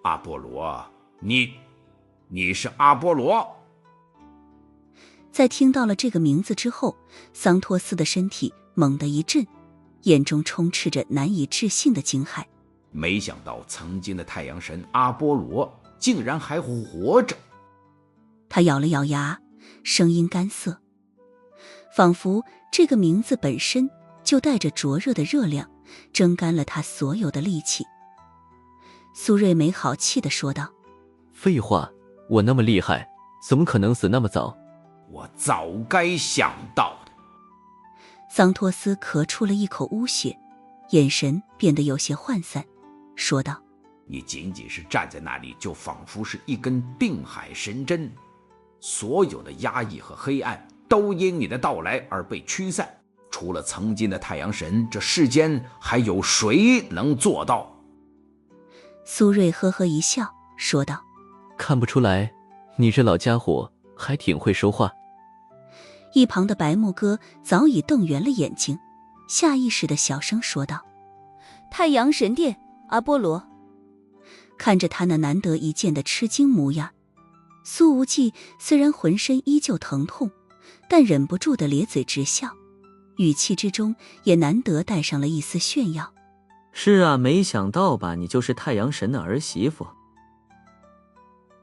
阿波罗，你是阿波罗。在听到了这个名字之后，桑托斯的身体猛地一震，眼中充斥着难以置信的惊骇。没想到曾经的太阳神阿波罗竟然还活着。他咬了咬牙，声音干涩，仿佛这个名字本身就带着灼热的热量，蒸干了他所有的力气。苏瑞没好气地说道：废话，我那么厉害，怎么可能死那么早？我早该想到的。桑托斯咳出了一口污血，眼神变得有些涣散，说道：你仅仅是站在那里，就仿佛是一根定海神针，所有的压抑和黑暗都因你的到来而被驱散。除了曾经的太阳神，这世间还有谁能做到？苏瑞呵呵一笑，说道：看不出来，你这老家伙还挺会说话。一旁的白木哥早已瞪圆了眼睛，下意识地小声说道：太阳神殿，阿波罗。看着他那难得一见的吃惊模样，苏无忌虽然浑身依旧疼痛，但忍不住地咧嘴直笑，语气之中也难得带上了一丝炫耀。是啊，没想到吧，你就是太阳神的儿媳妇。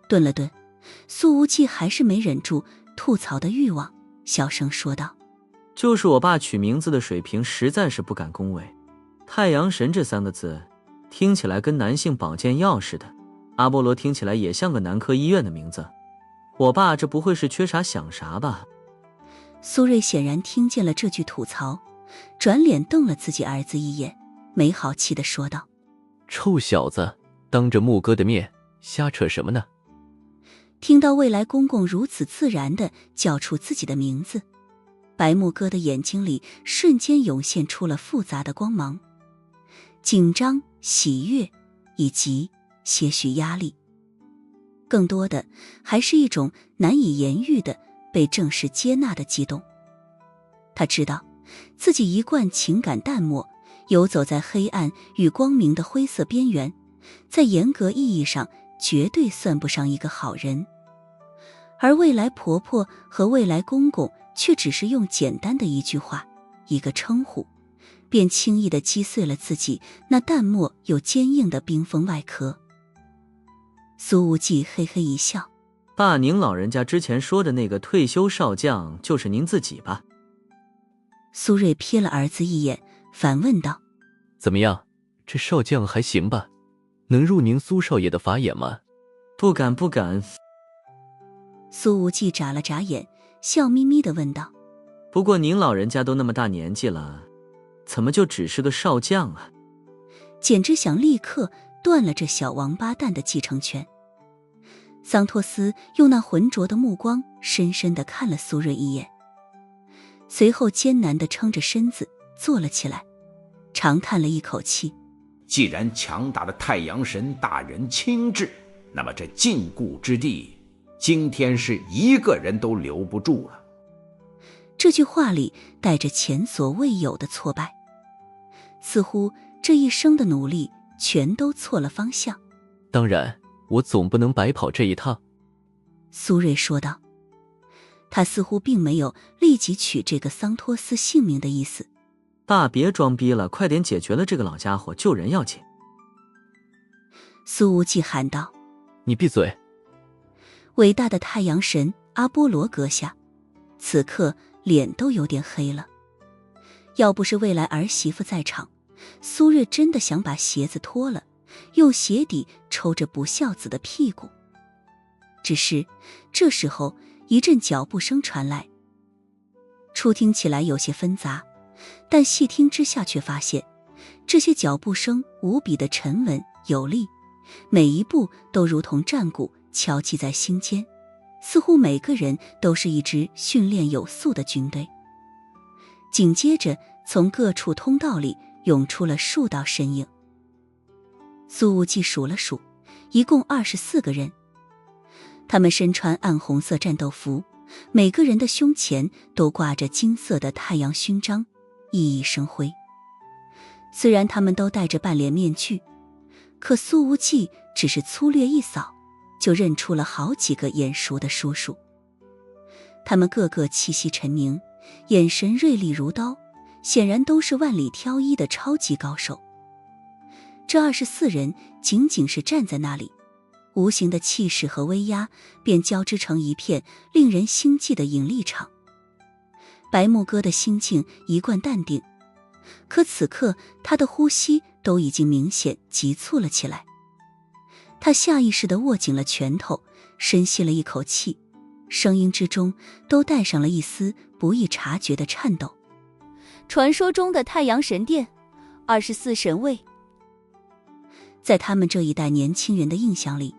顿了顿，苏无忌还是没忍住吐槽的欲望，小声说道：就是我爸取名字的水平实在是不敢恭维，太阳神这三个字听起来跟男性保健药似的，阿波罗听起来也像个男科医院的名字，我爸这不会是缺啥想啥吧？苏瑞显然听见了这句吐槽，转脸瞪了自己儿子一眼，没好气地说道：臭小子，当着木哥的面瞎扯什么呢？听到未来公公如此自然地叫出自己的名字，白木哥的眼睛里瞬间涌现出了复杂的光芒，紧张、喜悦以及些许压力，更多的还是一种难以言喻的被正式接纳的激动。他知道自己一贯情感淡漠，游走在黑暗与光明的灰色边缘，在严格意义上绝对算不上一个好人。而未来婆婆和未来公公却只是用简单的一句话，一个称呼，便轻易地击碎了自己那淡漠又坚硬的冰封外壳。苏无忌嘿嘿一笑：爸，您老人家之前说的那个退休少将就是您自己吧？苏瑞瞥了儿子一眼，反问道：怎么样，这少将还行吧？能入您苏少爷的法眼吗？不敢不敢。苏无忌眨了眨眼，笑眯眯地问道：不过您老人家都那么大年纪了，怎么就只是个少将啊？简直想立刻断了这小王八蛋的继承权。桑托斯用那浑浊的目光深深地看了苏瑞一眼，随后艰难地撑着身子坐了起来，长叹了一口气：既然强大的太阳神大人亲至，那么这禁锢之地今天是一个人都留不住了。这句话里带着前所未有的挫败，似乎这一生的努力全都错了方向。当然，我总不能白跑这一趟。苏瑞说道，他似乎并没有立即取这个桑托斯性命的意思。爸，别装逼了，快点解决了这个老家伙，救人要紧。苏无忌喊道。你闭嘴。伟大的太阳神阿波罗阁下此刻脸都有点黑了，要不是未来儿媳妇在场，苏瑞真的想把鞋子脱了，用鞋底抽着不孝子的屁股。只是这时候一阵脚步声传来，初听起来有些纷杂，但细听之下却发现这些脚步声无比的沉稳有力，每一步都如同战鼓敲击在心间，似乎每个人都是一支训练有素的军队。紧接着从各处通道里涌出了数道身影。苏无忌数了数，一共24个人，他们身穿暗红色战斗服，每个人的胸前都挂着金色的太阳勋章，熠熠生辉。虽然他们都戴着半脸面具，可苏无忌只是粗略一扫，就认出了好几个眼熟的叔叔。他们个个气息沉凝，眼神锐利如刀，显然都是万里挑一的超级高手。这24人仅仅是站在那里，无形的气势和威压便交织成一片令人心悸的引力场。白木哥的心境一贯淡定，可此刻他的呼吸都已经明显急促了起来。他下意识地握紧了拳头，深吸了一口气，声音之中都带上了一丝不易察觉的颤抖。传说中的太阳神殿，24神位。在他们这一代年轻人的印象里，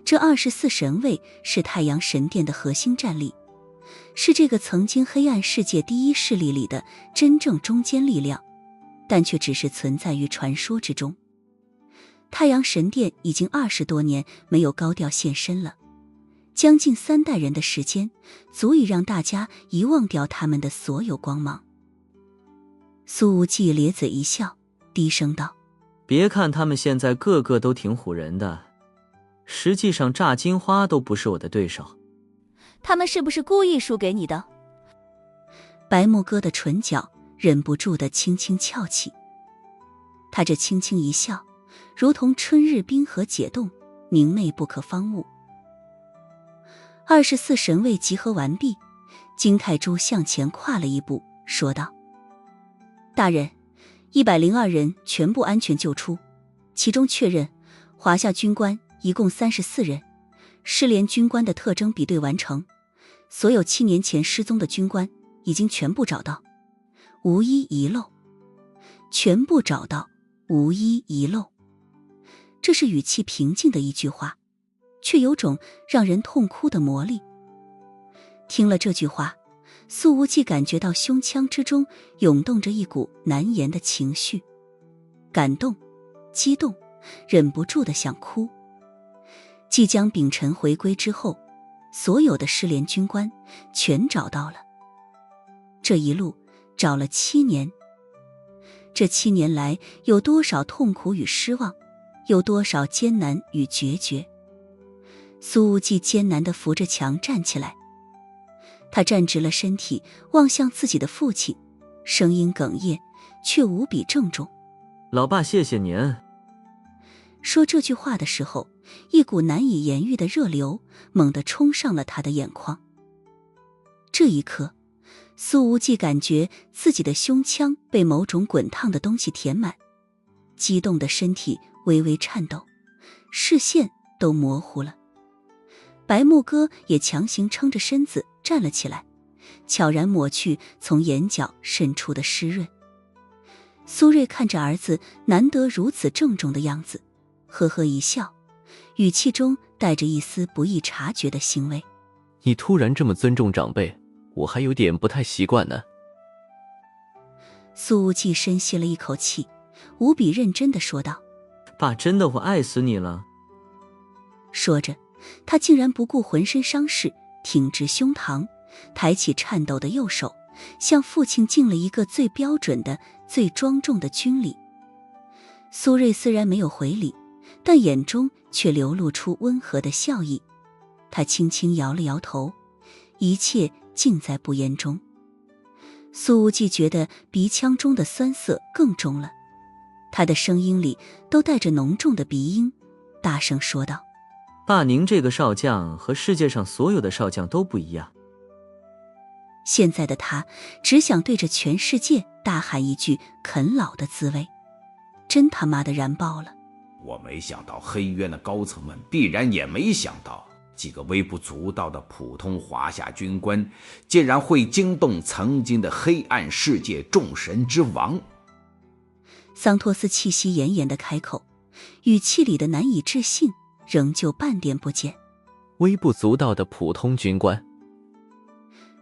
这24神位是太阳神殿的核心战力，是这个曾经黑暗世界第一势力里的真正中坚力量，但却只是存在于传说之中。太阳神殿已经20多年没有高调现身了，将近3代人的时间，足以让大家遗忘掉他们的所有光芒。苏无忌咧嘴一笑，低声道：别看他们现在个个都挺唬人的，实际上炸金花都不是我的对手。他们是不是故意输给你的？白木哥的唇角忍不住地轻轻翘起，他这轻轻一笑，如同春日冰河解冻，明媚不可方物。24神位集合完毕，金太珠向前跨了一步，说道：大人，102人全部安全救出，其中确认华夏军官一共34人，失联军官的特征比对完成，所有7年前失踪的军官已经全部找到，无一遗漏。全部找到，无一遗漏。这是语气平静的一句话，却有种让人痛哭的魔力。听了这句话，苏无忌感觉到胸腔之中涌动着一股难言的情绪，感动、激动，忍不住的想哭。即将秉辰回归之后，所有的失联军官全找到了。这一路找了7年，这7年来有多少痛苦与失望，有多少艰难与决绝。苏无忌艰难地扶着墙站起来，他站直了身体，望向自己的父亲，声音哽咽却无比郑重：老爸，谢谢您。说这句话的时候，一股难以言喻的热流猛地冲上了他的眼眶。这一刻，苏无忌感觉自己的胸腔被某种滚烫的东西填满，激动的身体微微颤抖，视线都模糊了。白木哥也强行撑着身子站了起来，悄然抹去从眼角渗出的湿润。苏瑞看着儿子难得如此郑重的样子，呵呵一笑，语气中带着一丝不易察觉的欣慰。你突然这么尊重长辈，我还有点不太习惯呢。苏无忌深吸了一口气，无比认真地说道：爸，真的我爱死你了。说着，他竟然不顾浑身伤势，挺直胸膛，抬起颤抖的右手，向父亲敬了一个最标准的、最庄重的军礼。苏瑞虽然没有回礼，但眼中却流露出温和的笑意。他轻轻摇了摇头，一切尽在不言中。苏无忌觉得鼻腔中的酸涩更重了，他的声音里都带着浓重的鼻音，大声说道：爸，您这个少将和世界上所有的少将都不一样。现在的他只想对着全世界大喊一句啃老的滋味，真他妈的燃爆了。我没想到黑渊的高层们必然也没想到，几个微不足道的普通华夏军官竟然会惊动曾经的黑暗世界众神之王。桑托斯气息奄奄地开口，语气里的难以置信仍旧半点不减。微不足道的普通军官。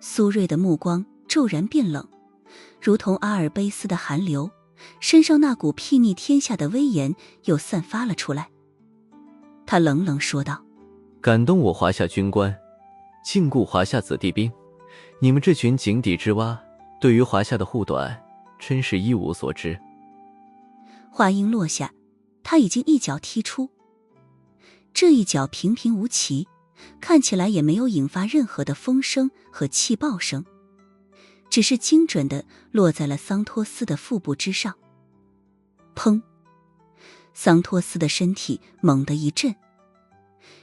苏瑞的目光骤然变冷，如同阿尔卑斯的寒流，身上那股睥睨天下的威严又散发了出来。他冷冷说道：感动我华夏军官，禁锢华夏子弟兵，你们这群井底之蛙，对于华夏的护短真是一无所知。话音落下，他已经一脚踢出。这一脚平平无奇，看起来也没有引发任何的风声和气爆声，只是精准地落在了桑托斯的腹部之上。砰！桑托斯的身体猛地一震，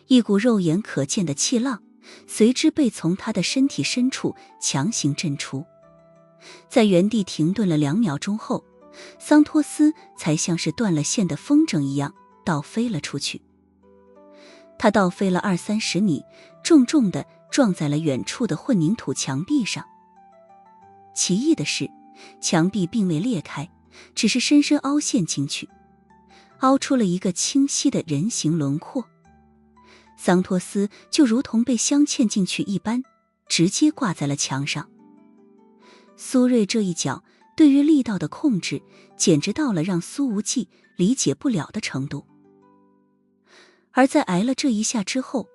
一股肉眼可见的气浪随之被从他的身体深处强行震出。在原地停顿了2秒钟后，桑托斯才像是断了线的风筝一样倒飞了出去。他倒飞了20-30米，重重地撞在了远处的混凝土墙壁上。奇异的是，墙壁并未裂开，只是深深凹陷进去，凹出了一个清晰的人形轮廓。桑托斯就如同被镶嵌进去一般，直接挂在了墙上。苏芮这一脚对于力道的控制，简直到了让苏无忌理解不了的程度。而在挨了这一下之后，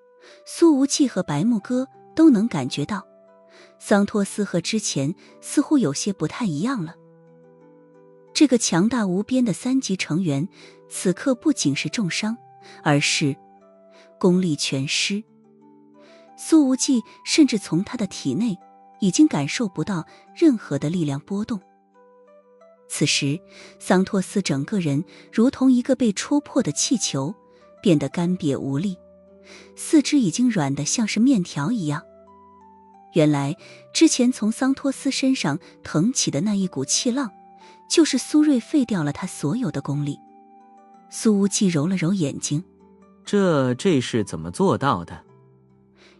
苏无忌和白木哥都能感觉到，桑托斯和之前似乎有些不太一样了。这个强大无边的3级成员，此刻不仅是重伤，而是功力全失。苏无忌甚至从他的体内已经感受不到任何的力量波动。此时，桑托斯整个人如同一个被戳破的气球，变得干瘪无力，四肢已经软得像是面条一样。原来，之前从桑托斯身上腾起的那一股气浪，就是苏芮废掉了他所有的功力。苏无忌揉了揉眼睛，这是怎么做到的？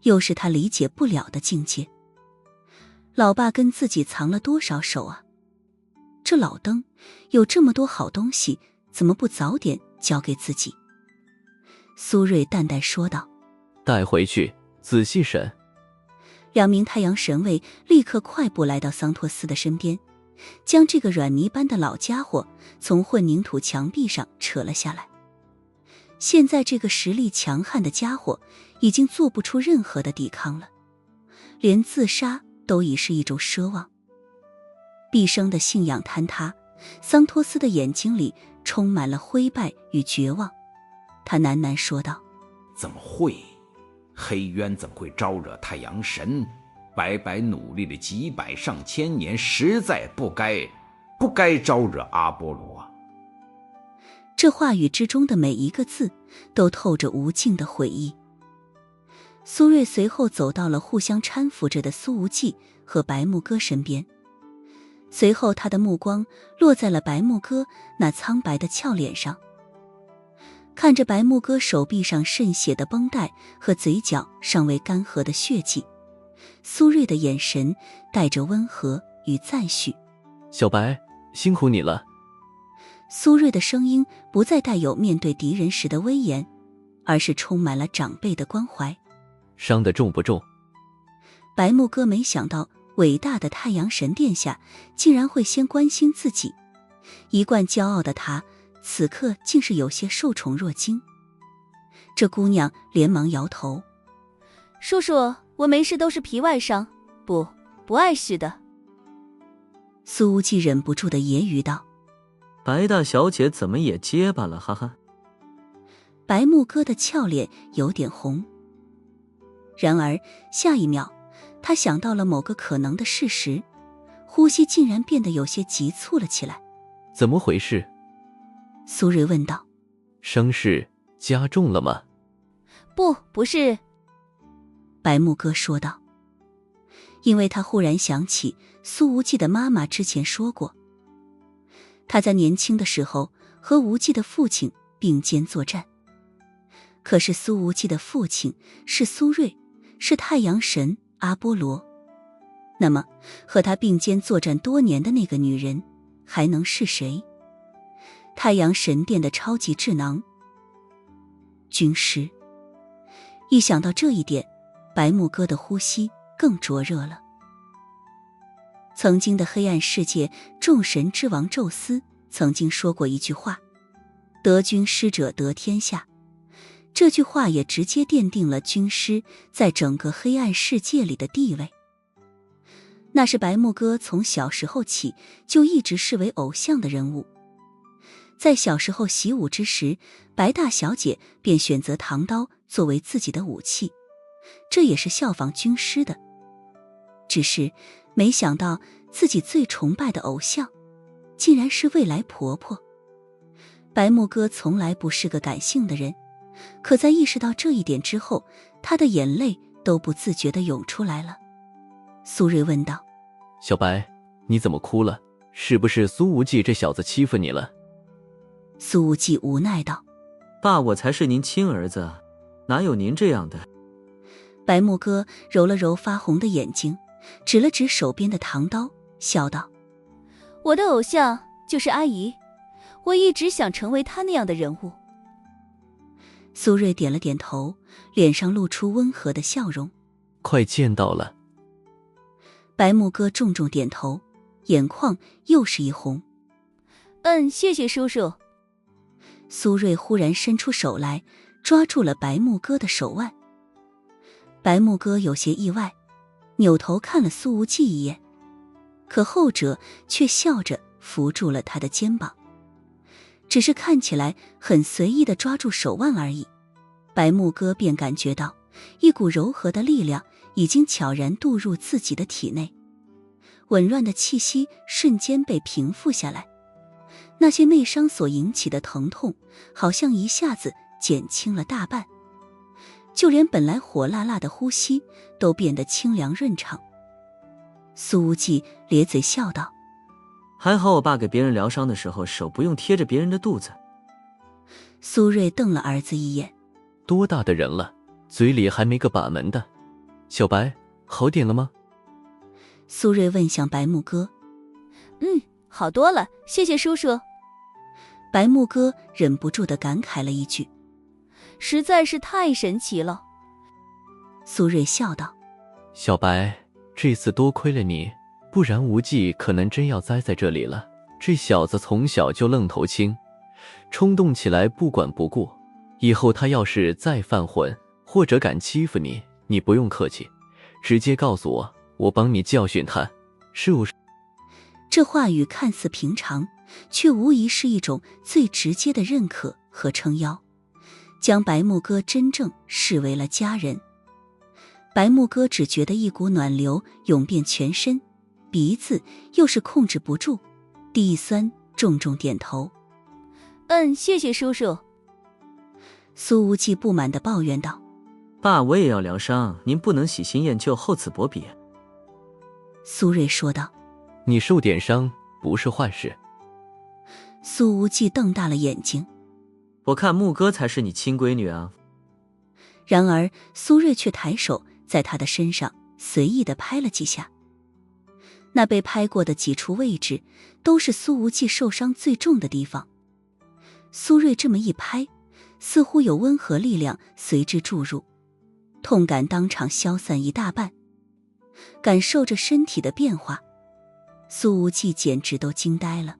又是他理解不了的境界。老爸跟自己藏了多少手啊？这老登有这么多好东西，怎么不早点交给自己？苏芮淡淡说道。带回去仔细审。2名太阳神卫立刻快步来到桑托斯的身边，将这个软泥般的老家伙从混凝土墙壁上扯了下来。现在这个实力强悍的家伙已经做不出任何的抵抗了，连自杀都已是一种奢望。毕生的信仰坍塌，桑托斯的眼睛里充满了灰败与绝望。他喃喃说道：怎么会？黑渊怎么会招惹太阳神？白白努力了几百上千年，实在不该招惹阿波罗。这话语之中的每一个字都透着无尽的悔意。苏芮随后走到了互相搀扶着的苏无忌和白木哥身边，随后他的目光落在了白木哥那苍白的俏脸上。看着白木哥手臂上渗血的绷带和嘴角尚未干涸的血迹，苏芮的眼神带着温和与赞许。小白，辛苦你了。苏芮的声音不再带有面对敌人时的威严，而是充满了长辈的关怀。伤得重不重？白木哥没想到伟大的太阳神殿下竟然会先关心自己，一贯骄傲的他此刻竟是有些受宠若惊。这姑娘连忙摇头：叔叔，我没事，都是皮外伤，不碍事的。苏无忌忍不住的揶揄道：白大小姐怎么也结巴了，哈哈。白木哥的俏脸有点红，然而下一秒他想到了某个可能的事实，呼吸竟然变得有些急促了起来。怎么回事？苏芮问道。伤势加重了吗？不是。白木哥说道。因为他忽然想起苏无忌的妈妈之前说过，他在年轻的时候和无忌的父亲并肩作战。可是苏无忌的父亲是苏芮，是太阳神阿波罗，那么和他并肩作战多年的那个女人还能是谁？太阳神殿的超级智囊军师。一想到这一点，白木哥的呼吸更灼热了。曾经的黑暗世界众神之王宙斯曾经说过一句话：得军师者得天下。这句话也直接奠定了军师在整个黑暗世界里的地位。那是白木哥从小时候起就一直视为偶像的人物。在小时候习武之时，白大小姐便选择唐刀作为自己的武器，这也是效仿军师的。只是没想到自己最崇拜的偶像，竟然是未来婆婆。白木哥从来不是个感性的人，可在意识到这一点之后，他的眼泪都不自觉地涌出来了。苏芮问道：小白，你怎么哭了？是不是苏无忌这小子欺负你了？苏无忌无奈道：爸，我才是您亲儿子，哪有您这样的？白木哥揉了揉发红的眼睛，指了指手边的唐刀，笑道：我的偶像就是阿姨，我一直想成为她那样的人物。苏芮点了点头，脸上露出温和的笑容。快见到了。白木哥重重点头，眼眶又是一红。谢谢叔叔。苏芮忽然伸出手来，抓住了白木哥的手腕。白木哥有些意外，扭头看了苏无忌一眼，可后者却笑着扶住了他的肩膀，只是看起来很随意地抓住手腕而已。白木哥便感觉到一股柔和的力量已经悄然渡入自己的体内，紊乱的气息瞬间被平复下来，那些内伤所引起的疼痛好像一下子减轻了大半，就连本来火辣辣的呼吸都变得清凉润畅。苏无忌咧嘴笑道：还好我爸给别人疗伤的时候手不用贴着别人的肚子。苏芮瞪了儿子一眼：多大的人了，嘴里还没个把门的。小白，好点了吗？苏芮问向白木哥。好多了，谢谢叔叔。白木哥忍不住地感慨了一句：实在是太神奇了。苏芮笑道：小白，这次多亏了你，不然无忌可能真要栽在这里了。这小子从小就愣头青，冲动起来不管不顾，以后他要是再犯浑，或者敢欺负你，你不用客气，直接告诉我，我帮你教训他，是不是？这话语看似平常，却无疑是一种最直接的认可和撑腰，将白木哥真正视为了家人。白木哥只觉得一股暖流涌遍全身，鼻子又是控制不住，地一酸，重重点头：谢谢叔叔。苏无忌不满地抱怨道：爸，我也要疗伤，您不能喜新厌旧，厚此薄彼。苏芮说道：你受点伤不是坏事。苏无忌瞪大了眼睛：我看木哥才是你亲闺女啊。然而苏芮却抬手在他的身上随意地拍了几下，那被拍过的几处位置都是苏无忌受伤最重的地方。苏芮这么一拍，似乎有温和力量随之注入，痛感当场消散一大半。感受着身体的变化，苏无忌简直都惊呆了。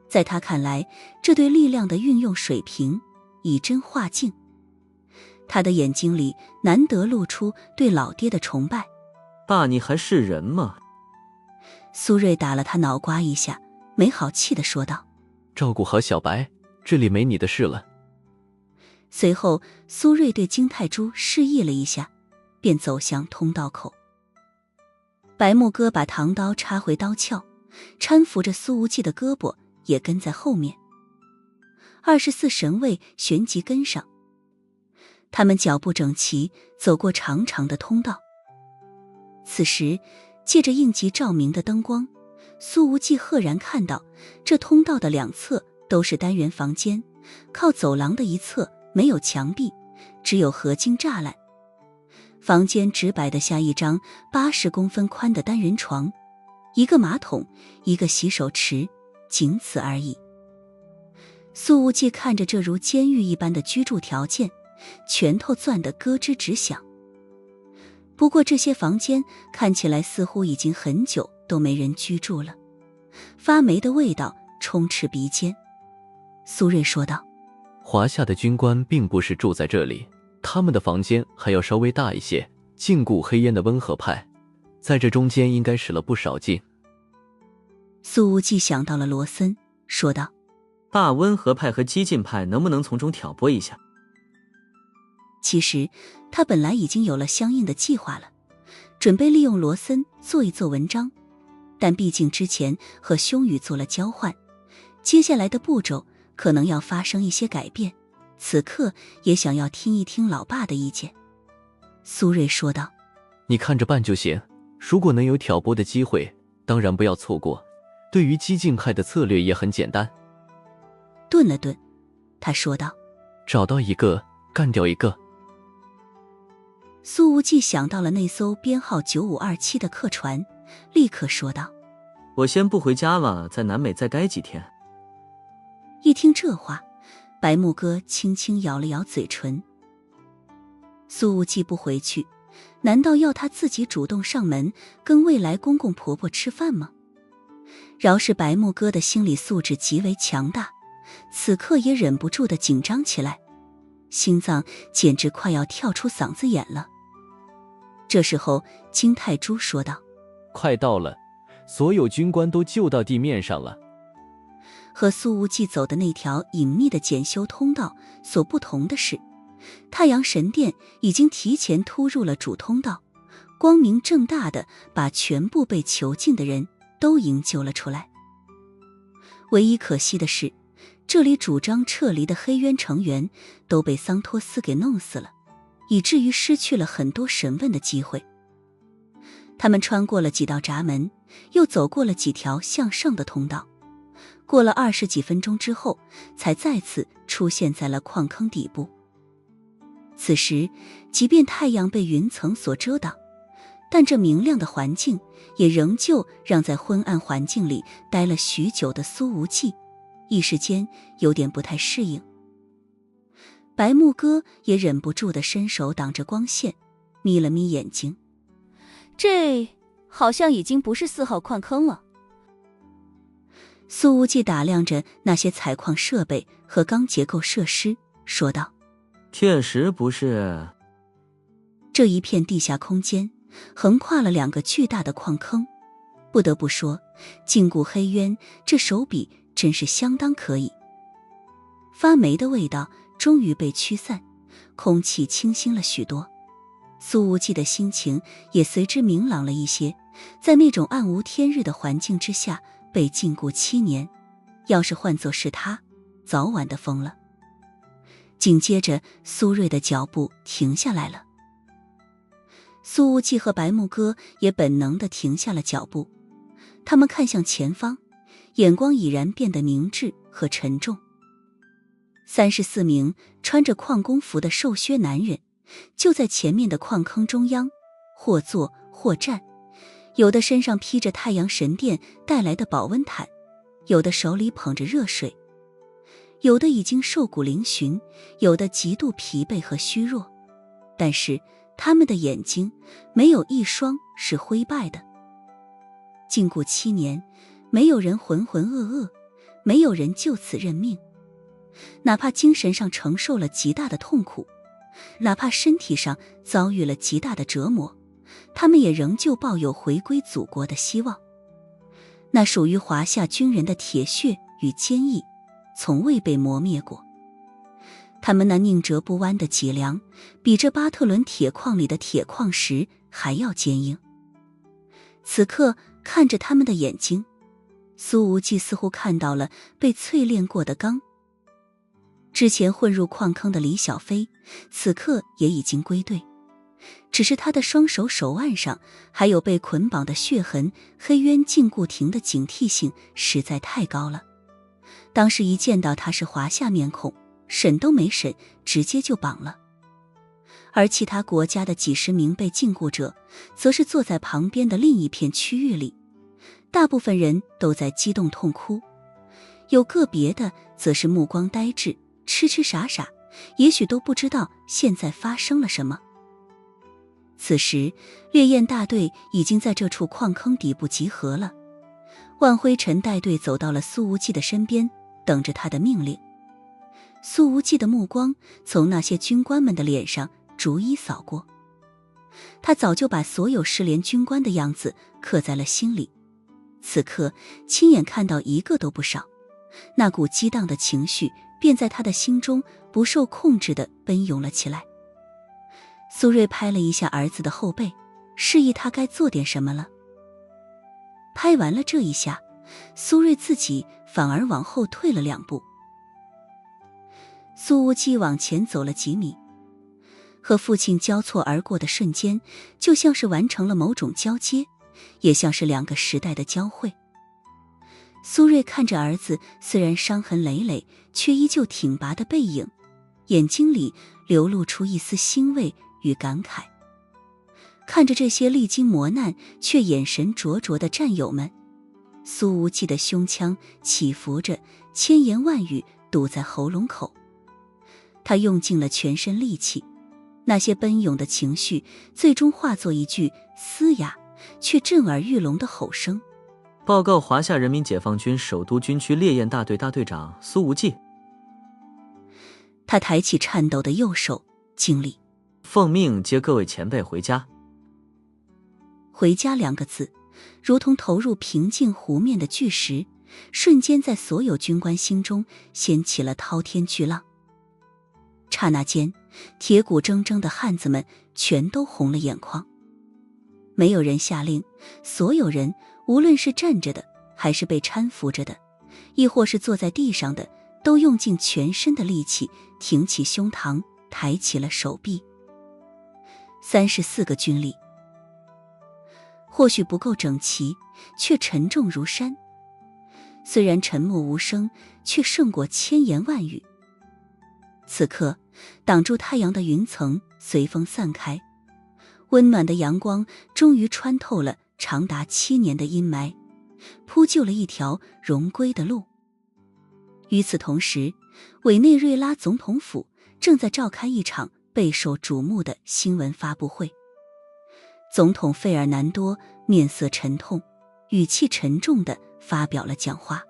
在他看来，这对力量的运用水平以真化境。他的眼睛里难得露出对老爹的崇拜。爸，你还是人吗？苏芮打了他脑瓜一下，没好气地说道：照顾好小白，这里没你的事了。随后苏芮对金泰珠示意了一下，便走向通道口。白木哥把唐刀插回刀鞘，搀扶着苏无忌的胳膊也跟在后面。24神卫旋即跟上，他们脚步整齐，走过长长的通道。此时借着应急照明的灯光，苏无忌赫然看到这通道的两侧都是单元房间，靠走廊的一侧没有墙壁，只有合金栅栏。房间只摆得下一张80公分宽的单人床，一个马桶，一个洗手池，仅此而已。苏无忌看着这如监狱一般的居住条件，拳头攥得咯吱直响。不过这些房间看起来似乎已经很久都没人居住了，发霉的味道充斥鼻尖。苏芮说道：华夏的军官并不是住在这里，他们的房间还要稍微大一些，禁锢黑烟的温和派在这中间应该使了不少劲。苏无忌想到了罗森，说道：大温和派和激进派能不能从中挑拨一下？其实他本来已经有了相应的计划了，准备利用罗森做一做文章，但毕竟之前和兄宇做了交换，接下来的步骤可能要发生一些改变，此刻也想要听一听老爸的意见。苏瑞说道：你看着办就行，如果能有挑拨的机会，当然不要错过。对于激进派的策略也很简单。顿了顿，他说道：找到一个，干掉一个。苏无忌想到了那艘编号9527的客船，立刻说道：我先不回家了，在南美再待几天。一听这话，白木哥轻轻咬了咬嘴唇。苏无忌不回去，难道要他自己主动上门跟未来公公婆婆吃饭吗？饶是白木哥的心理素质极为强大，此刻也忍不住地紧张起来，心脏简直快要跳出嗓子眼了。这时候金泰珠说道：快到了，所有军官都救到地面上了。和苏无忌走的那条隐秘的检修通道所不同的是，太阳神殿已经提前突入了主通道，光明正大的把全部被囚禁的人都营救了出来。唯一可惜的是，这里主张撤离的黑渊成员都被桑托斯给弄死了，以至于失去了很多审问的机会。他们穿过了几道闸门，又走过了几条向上的通道，过了20几分钟之后，才再次出现在了矿坑底部。此时，即便太阳被云层所遮挡，但这明亮的环境也仍旧让在昏暗环境里待了许久的苏无忌一时间有点不太适应。白木哥也忍不住地伸手挡着光线，眯了眯眼睛。这好像已经不是4号矿坑了。苏无忌打量着那些采矿设备和钢结构设施，说道：确实不是。这一片地下空间横跨了2个巨大的矿坑，不得不说，禁锢黑渊这手笔真是相当可以。发霉的味道终于被驱散，空气清新了许多，苏无忌的心情也随之明朗了一些。在那种暗无天日的环境之下被禁锢7年，要是换作是他，早晚的疯了。紧接着，苏瑞的脚步停下来了。苏无忌和白木哥也本能地停下了脚步，他们看向前方，眼光已然变得明智和沉重。34名穿着矿工服的瘦削男人就在前面的矿坑中央，或坐或站，有的身上披着太阳神殿带来的保温毯，有的手里捧着热水，有的已经瘦骨嶙峋，有的极度疲惫和虚弱，但是他们的眼睛没有一双是灰败的。禁锢7年，没有人浑浑噩噩，没有人就此认命。哪怕精神上承受了极大的痛苦，哪怕身体上遭遇了极大的折磨，他们也仍旧抱有回归祖国的希望。那属于华夏军人的铁血与坚毅，从未被磨灭过。他们那宁折不弯的脊梁，比这巴特伦铁矿里的铁矿石还要坚硬。此刻看着他们的眼睛，苏无忌似乎看到了被淬炼过的钢。之前混入矿坑的李小飞，此刻也已经归队，只是他的双手手腕上还有被捆绑的血痕，黑渊禁锢亭的警惕性实在太高了。当时一见到他是华夏面孔，审都没审，直接就绑了。而其他国家的几十名被禁锢者，则是坐在旁边的另一片区域里，大部分人都在激动痛哭，有个别的则是目光呆滞，痴痴傻傻，也许都不知道现在发生了什么。此时烈焰大队已经在这处矿坑底部集合了，万辉尘带队走到了苏无忌的身边，等着他的命令。苏无忌的目光从那些军官们的脸上逐一扫过，他早就把所有失联军官的样子刻在了心里，此刻亲眼看到一个都不少，那股激荡的情绪便在他的心中不受控制地奔涌了起来。苏瑞拍了一下儿子的后背，示意他该做点什么了。拍完了这一下，苏瑞自己反而往后退了2步。苏无忌往前走了几米，和父亲交错而过的瞬间，就像是完成了某种交接，也像是2个时代的交汇。苏瑞看着儿子虽然伤痕累累，却依旧挺拔的背影，眼睛里流露出一丝欣慰与感慨。看着这些历经磨难却眼神灼灼的战友们，苏无忌的胸腔起伏着，千言万语堵在喉咙口。他用尽了全身力气，那些奔涌的情绪最终化作一句嘶哑却震耳欲聋的吼声。报告华夏人民解放军首都军区烈焰大队大队长苏无忌。他抬起颤抖的右手，敬礼。奉命接各位前辈回家。回家2个字，如同投入平静湖面的巨石，瞬间在所有军官心中掀起了滔天巨浪。刹那间，铁骨铮铮的汉子们全都红了眼眶。没有人下令，所有人，无论是站着的，还是被搀扶着的，亦或是坐在地上的，都用尽全身的力气，挺起胸膛，抬起了手臂。34个军礼，或许不够整齐，却沉重如山。虽然沉默无声，却胜过千言万语。此刻，挡住太阳的云层随风散开，温暖的阳光终于穿透了长达7年的阴霾，铺就了一条荣归的路。与此同时，委内瑞拉总统府正在召开一场备受瞩目的新闻发布会。总统费尔南多面色沉痛，语气沉重地发表了讲话。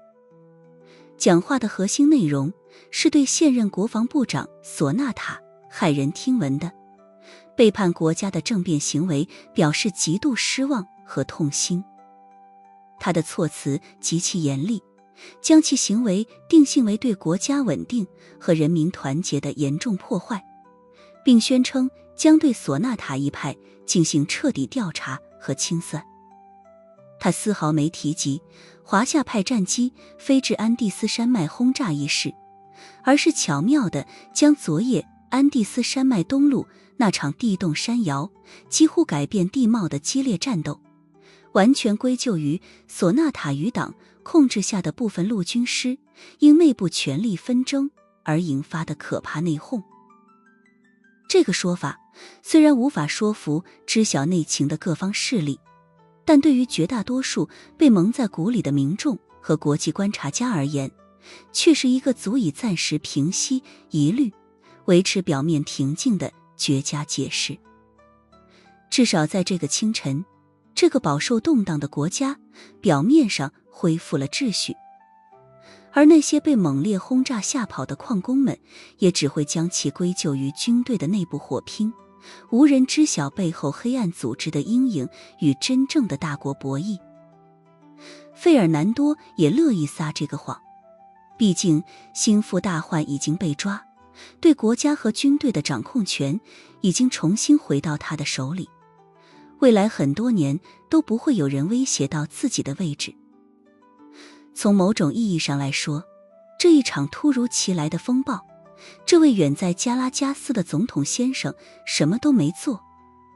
讲话的核心内容是对现任国防部长索纳塔骇人听闻的背叛国家的政变行为表示极度失望和痛心。他的措辞极其严厉，将其行为定性为对国家稳定和人民团结的严重破坏，并宣称将对索纳塔一派进行彻底调查和清算。他丝毫没提及华夏派战机飞至安第斯山脉轰炸一事，而是巧妙地将昨夜安第斯山脉东麓那场地动山摇、几乎改变地貌的激烈战斗，完全归咎于索纳塔余党控制下的部分陆军师因内部权力纷争而引发的可怕内讧。这个说法虽然无法说服知晓内情的各方势力，但对于绝大多数被蒙在鼓里的民众和国际观察家而言，却是一个足以暂时平息疑虑、维持表面平静的绝佳解释。至少在这个清晨，这个饱受动荡的国家表面上恢复了秩序，而那些被猛烈轰炸吓跑的矿工们也只会将其归咎于军队的内部火拼，无人知晓背后黑暗组织的阴影与真正的大国博弈。费尔南多也乐意撒这个谎，毕竟心腹大患已经被抓，对国家和军队的掌控权已经重新回到他的手里，未来很多年都不会有人威胁到自己的位置。从某种意义上来说，这一场突如其来的风暴，这位远在加拉加斯的总统先生什么都没做，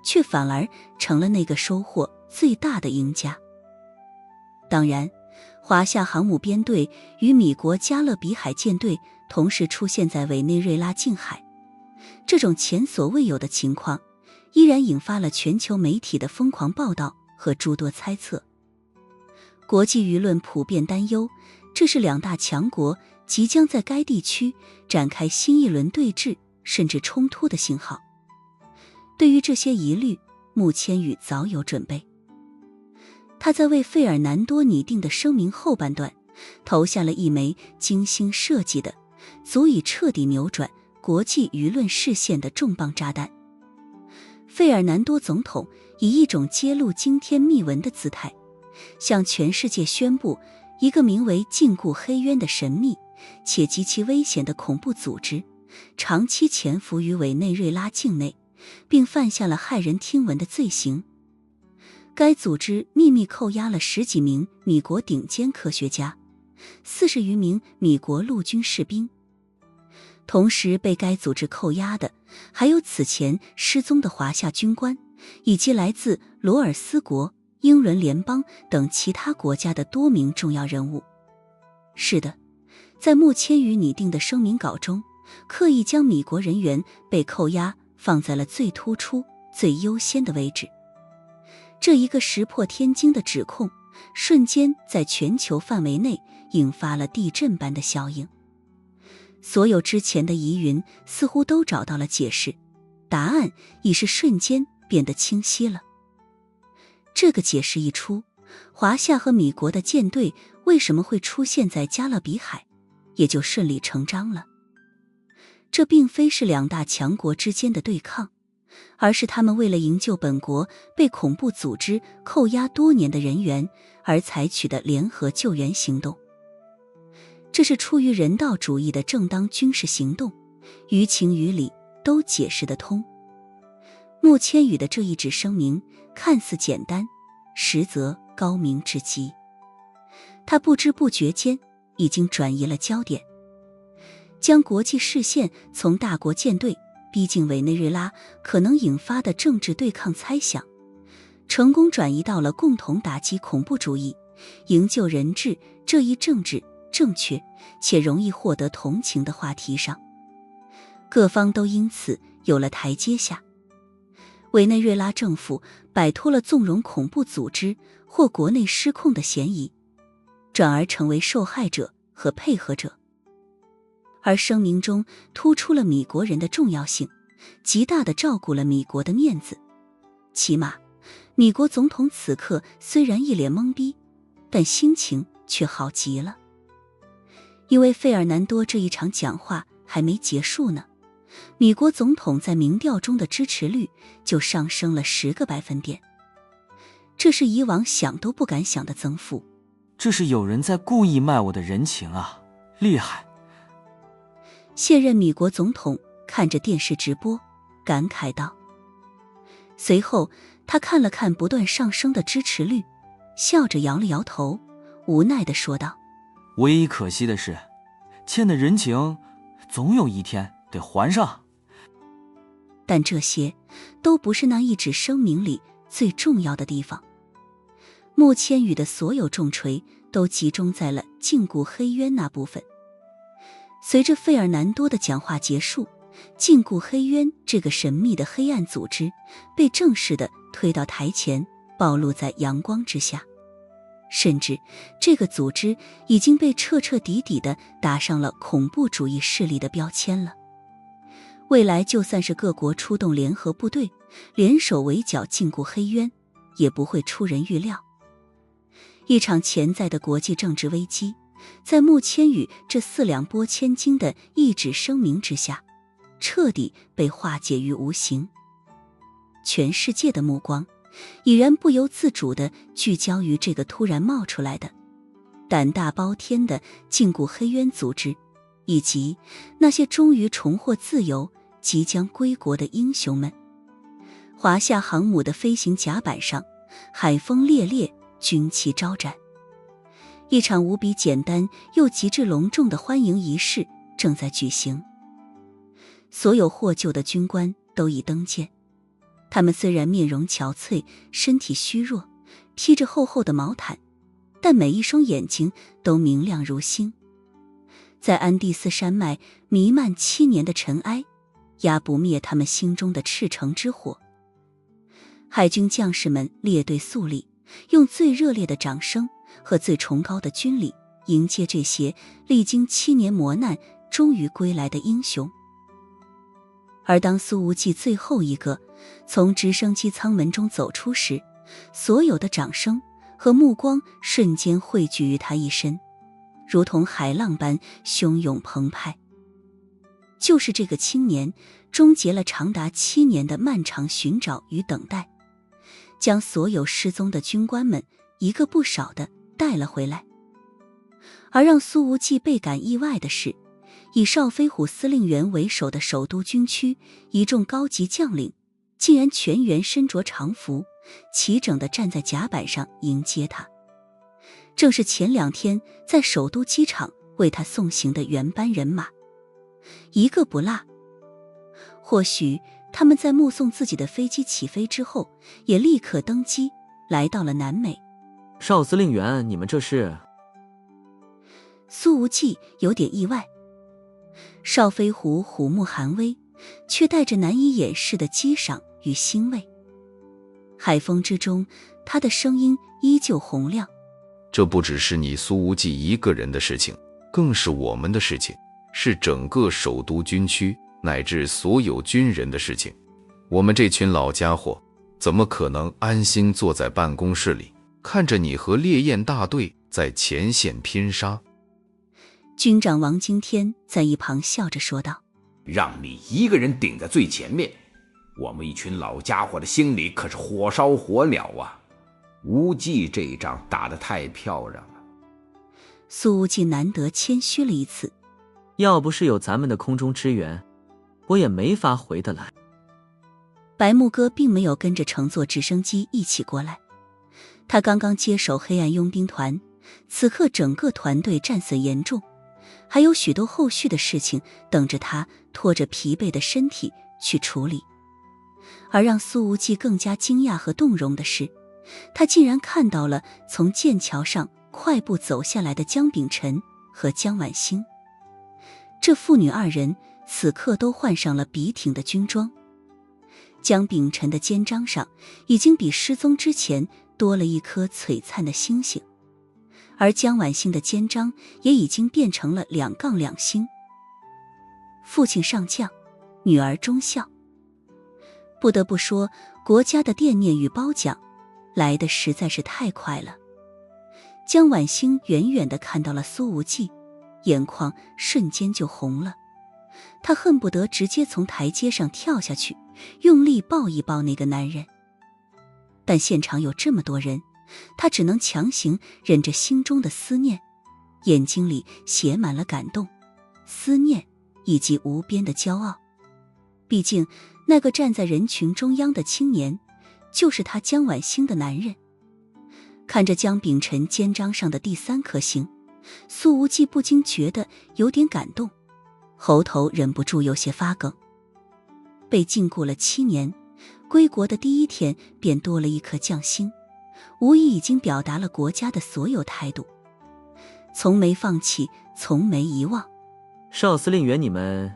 却反而成了那个收获最大的赢家。当然，华夏航母编队与米国加勒比海舰队同时出现在委内瑞拉近海，这种前所未有的情况依然引发了全球媒体的疯狂报道和诸多猜测。国际舆论普遍担忧，这是2大强国即将在该地区展开新一轮对峙甚至冲突的信号。对于这些疑虑，穆千羽早有准备。他在为费尔南多拟定的声明后半段投下了一枚精心设计的、足以彻底扭转国际舆论视线的重磅炸弹。费尔南多总统以一种揭露惊天秘闻的姿态，向全世界宣布一个名为禁锢黑渊的神秘且极其危险的恐怖组织，长期潜伏于委内瑞拉境内，并犯下了骇人听闻的罪行。该组织秘密扣押了10几名米国顶尖科学家，40余名米国陆军士兵。同时被该组织扣押的还有此前失踪的华夏军官，以及来自罗尔斯国、英伦联邦等其他国家的多名重要人物。是的，在穆千羽拟定的声明稿中，刻意将米国人员被扣押放在了最突出、最优先的位置。这一个石破天惊的指控，瞬间在全球范围内引发了地震般的效应。所有之前的疑云似乎都找到了解释，答案已是瞬间变得清晰了。这个解释一出，华夏和米国的舰队为什么会出现在加勒比海，也就顺理成章了。这并非是两大强国之间的对抗，而是他们为了营救本国被恐怖组织扣押多年的人员而采取的联合救援行动。这是出于人道主义的正当军事行动，于情于理都解释得通。穆千羽的这一纸声明看似简单，实则高明至极。他不知不觉间已经转移了焦点，将国际视线从大国舰队逼近委内瑞拉可能引发的政治对抗猜想，成功转移到了共同打击恐怖主义、营救人质这一政治正确且容易获得同情的话题上。各方都因此有了台阶下。委内瑞拉政府摆脱了纵容恐怖组织或国内失控的嫌疑，转而成为受害者和配合者。而声明中突出了米国人的重要性，极大地照顾了米国的面子。起码，米国总统此刻虽然一脸懵逼，但心情却好极了。因为费尔南多这一场讲话还没结束呢，米国总统在民调中的支持率就上升了10个百分点，这是以往想都不敢想的增幅。这是有人在故意卖我的人情啊，厉害！现任米国总统看着电视直播，感慨道。随后，他看了看不断上升的支持率，笑着摇了摇头，无奈地说道：唯一可惜的是，欠的人情总有一天得还上。但这些都不是那一纸声明里最重要的地方。穆千羽的所有重锤都集中在了禁锢黑渊那部分。随着费尔南多的讲话结束，禁锢黑渊这个神秘的黑暗组织被正式的推到台前，暴露在阳光之下。甚至这个组织已经被彻彻底底地打上了恐怖主义势力的标签了。未来就算是各国出动联合部队，联手围剿禁锢黑渊，也不会出人预料。一场潜在的国际政治危机，在穆千羽这4两拨千斤的一纸声明之下，彻底被化解于无形。全世界的目光已然不由自主地聚焦于这个突然冒出来的胆大包天的禁锢黑渊组织，以及那些终于重获自由、即将归国的英雄们。华夏航母的飞行甲板上，海风烈烈，军旗招展。一场无比简单又极致隆重的欢迎仪式正在举行。所有获救的军官都已登舰，他们虽然面容憔悴，身体虚弱，披着厚厚的毛毯，但每一双眼睛都明亮如星。在安第斯山脉弥漫7年的尘埃，压不灭他们心中的赤诚之火。海军将士们列队肃立，用最热烈的掌声和最崇高的军礼迎接这些历经7年磨难终于归来的英雄。而当苏无忌最后一个从直升机舱门中走出时，所有的掌声和目光瞬间汇聚于他一身，如同海浪般汹涌澎湃。就是这个青年终结了长达7年的漫长寻找与等待，将所有失踪的军官们一个不少的带了回来。而让苏无忌倍感意外的是，以邵飞虎司令员为首的首都军区一众高级将领，竟然全员身着常服，齐整地站在甲板上迎接他。正是前2天在首都机场为他送行的原班人马，一个不落。或许他们在目送自己的飞机起飞之后，也立刻登机来到了南美。邵司令员，你们这是？苏无忌有点意外。邵飞虎虎目含威，却带着难以掩饰的激赏与欣慰。海风之中，他的声音依旧洪亮。这不只是你苏无忌一个人的事情，更是我们的事情，是整个首都军区乃至所有军人的事情。我们这群老家伙怎么可能安心坐在办公室里，看着你和烈焰大队在前线拼杀？军长王惊天在一旁笑着说道：让你一个人顶在最前面，我们一群老家伙的心里可是火烧火燎啊！无忌这一仗打得太漂亮了。苏无忌难得谦虚了一次，要不是有咱们的空中支援，我也没法回得来。白木哥并没有跟着乘坐直升机一起过来，他刚刚接手黑暗佣兵团，此刻整个团队战损严重，还有许多后续的事情等着他拖着疲惫的身体去处理。而让苏无忌更加惊讶和动容的是，他竟然看到了从剑桥上快步走下来的江秉辰和江晚星。这父女2人此刻都换上了笔挺的军装，江秉辰的肩章上已经比失踪之前多了一颗璀璨的星星，而江晚星的肩章也已经变成了2-2星。父亲上将，女儿忠孝。不得不说，国家的惦念与褒奖来得实在是太快了。江晚星远远地看到了苏无忌，眼眶瞬间就红了，他恨不得直接从台阶上跳下去，用力抱一抱那个男人。但现场有这么多人，他只能强行忍着心中的思念，眼睛里写满了感动、思念以及无边的骄傲。毕竟那个站在人群中央的青年，就是他江晚星的男人。看着江秉辰肩章上的第3颗星，苏无忌不禁觉得有点感动，喉头忍不住有些发梗。被禁锢了7年，归国的第1天便多了一颗将星，无疑已经表达了国家的所有态度，从没放弃，从没遗忘。邵司令员，你们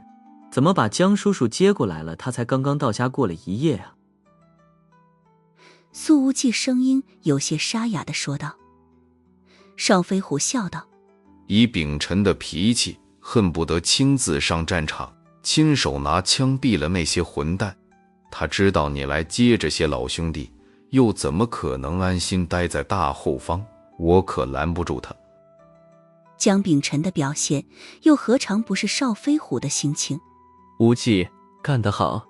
怎么把江叔叔接过来了？他才刚刚到家过了1夜啊。苏无忌声音有些沙哑地说道。邵飞虎笑道：以秉辰的脾气，恨不得亲自上战场，亲手拿枪毙了那些混蛋。他知道你来接这些老兄弟，又怎么可能安心待在大后方？我可拦不住他。江秉辰的表现又何尝不是邵飞虎的心情？无忌干得好。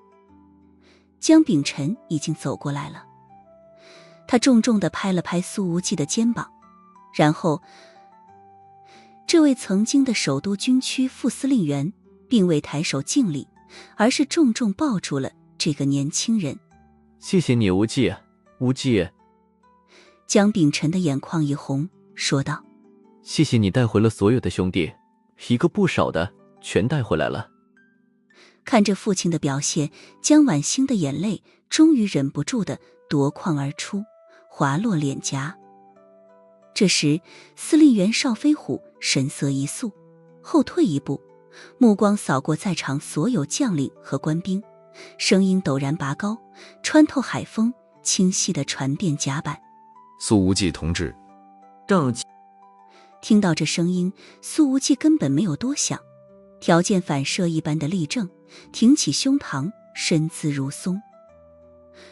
江秉辰已经走过来了，他重重地拍了拍苏无忌的肩膀，然后这位曾经的首都军区副司令员并未抬手敬礼，而是重重抱住了这个年轻人。谢谢你，无忌，无忌。江秉辰的眼眶一红，说道：谢谢你带回了所有的兄弟，一个不少的全带回来了。看着父亲的表现，江晚星的眼泪终于忍不住地夺眶而出，滑落脸颊。这时司令员邵飞虎神色一肃，后退一步，目光扫过在场所有将领和官兵，声音陡然拔高，穿透海风，清晰地传遍甲板。苏无忌同志。正听到这声音，苏无忌根本没有多想，条件反射一般的立正，挺起胸膛，身姿如松。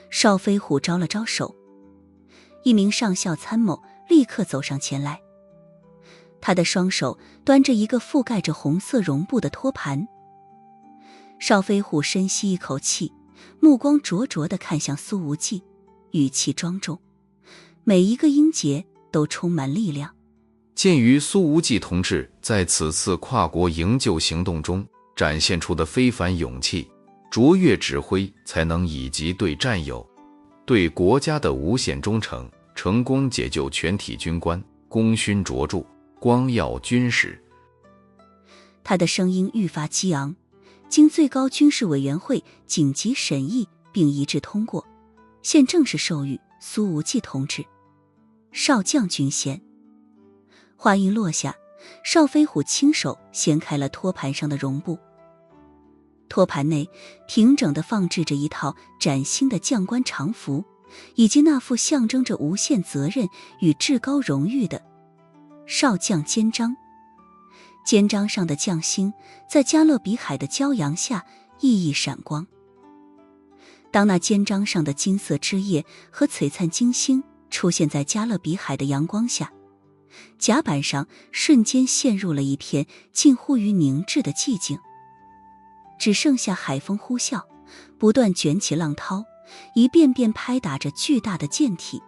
邵飞虎招了招手，一名上校参谋立刻走上前来，他的双手端着一个覆盖着红色绒布的托盘。邵飞虎深吸一口气，目光灼灼地看向苏无忌，语气庄重，每一个音节都充满力量。鉴于苏无忌同志在此次跨国营救行动中展现出的非凡勇气、卓越指挥才能以及对战友、对国家的无限忠诚，成功解救全体军官，功勋卓著，光耀军史。他的声音愈发激昂，经最高军事委员会紧急审议并一致通过，现正式授予苏无忌同志少将军衔。话音落下，邵飞虎亲手掀开了托盘上的绒布，托盘内平整地放置着一套崭新的将官常服，以及那副象征着无限责任与至高荣誉的少将肩章。肩章上的将星在加勒比海的骄阳下熠熠闪光。当那肩章上的金色枝叶和璀璨金星出现在加勒比海的阳光下，甲板上瞬间陷入了一片近乎于凝滞的寂静，只剩下海风呼啸，不断卷起浪涛，一遍遍拍打着巨大的舰体，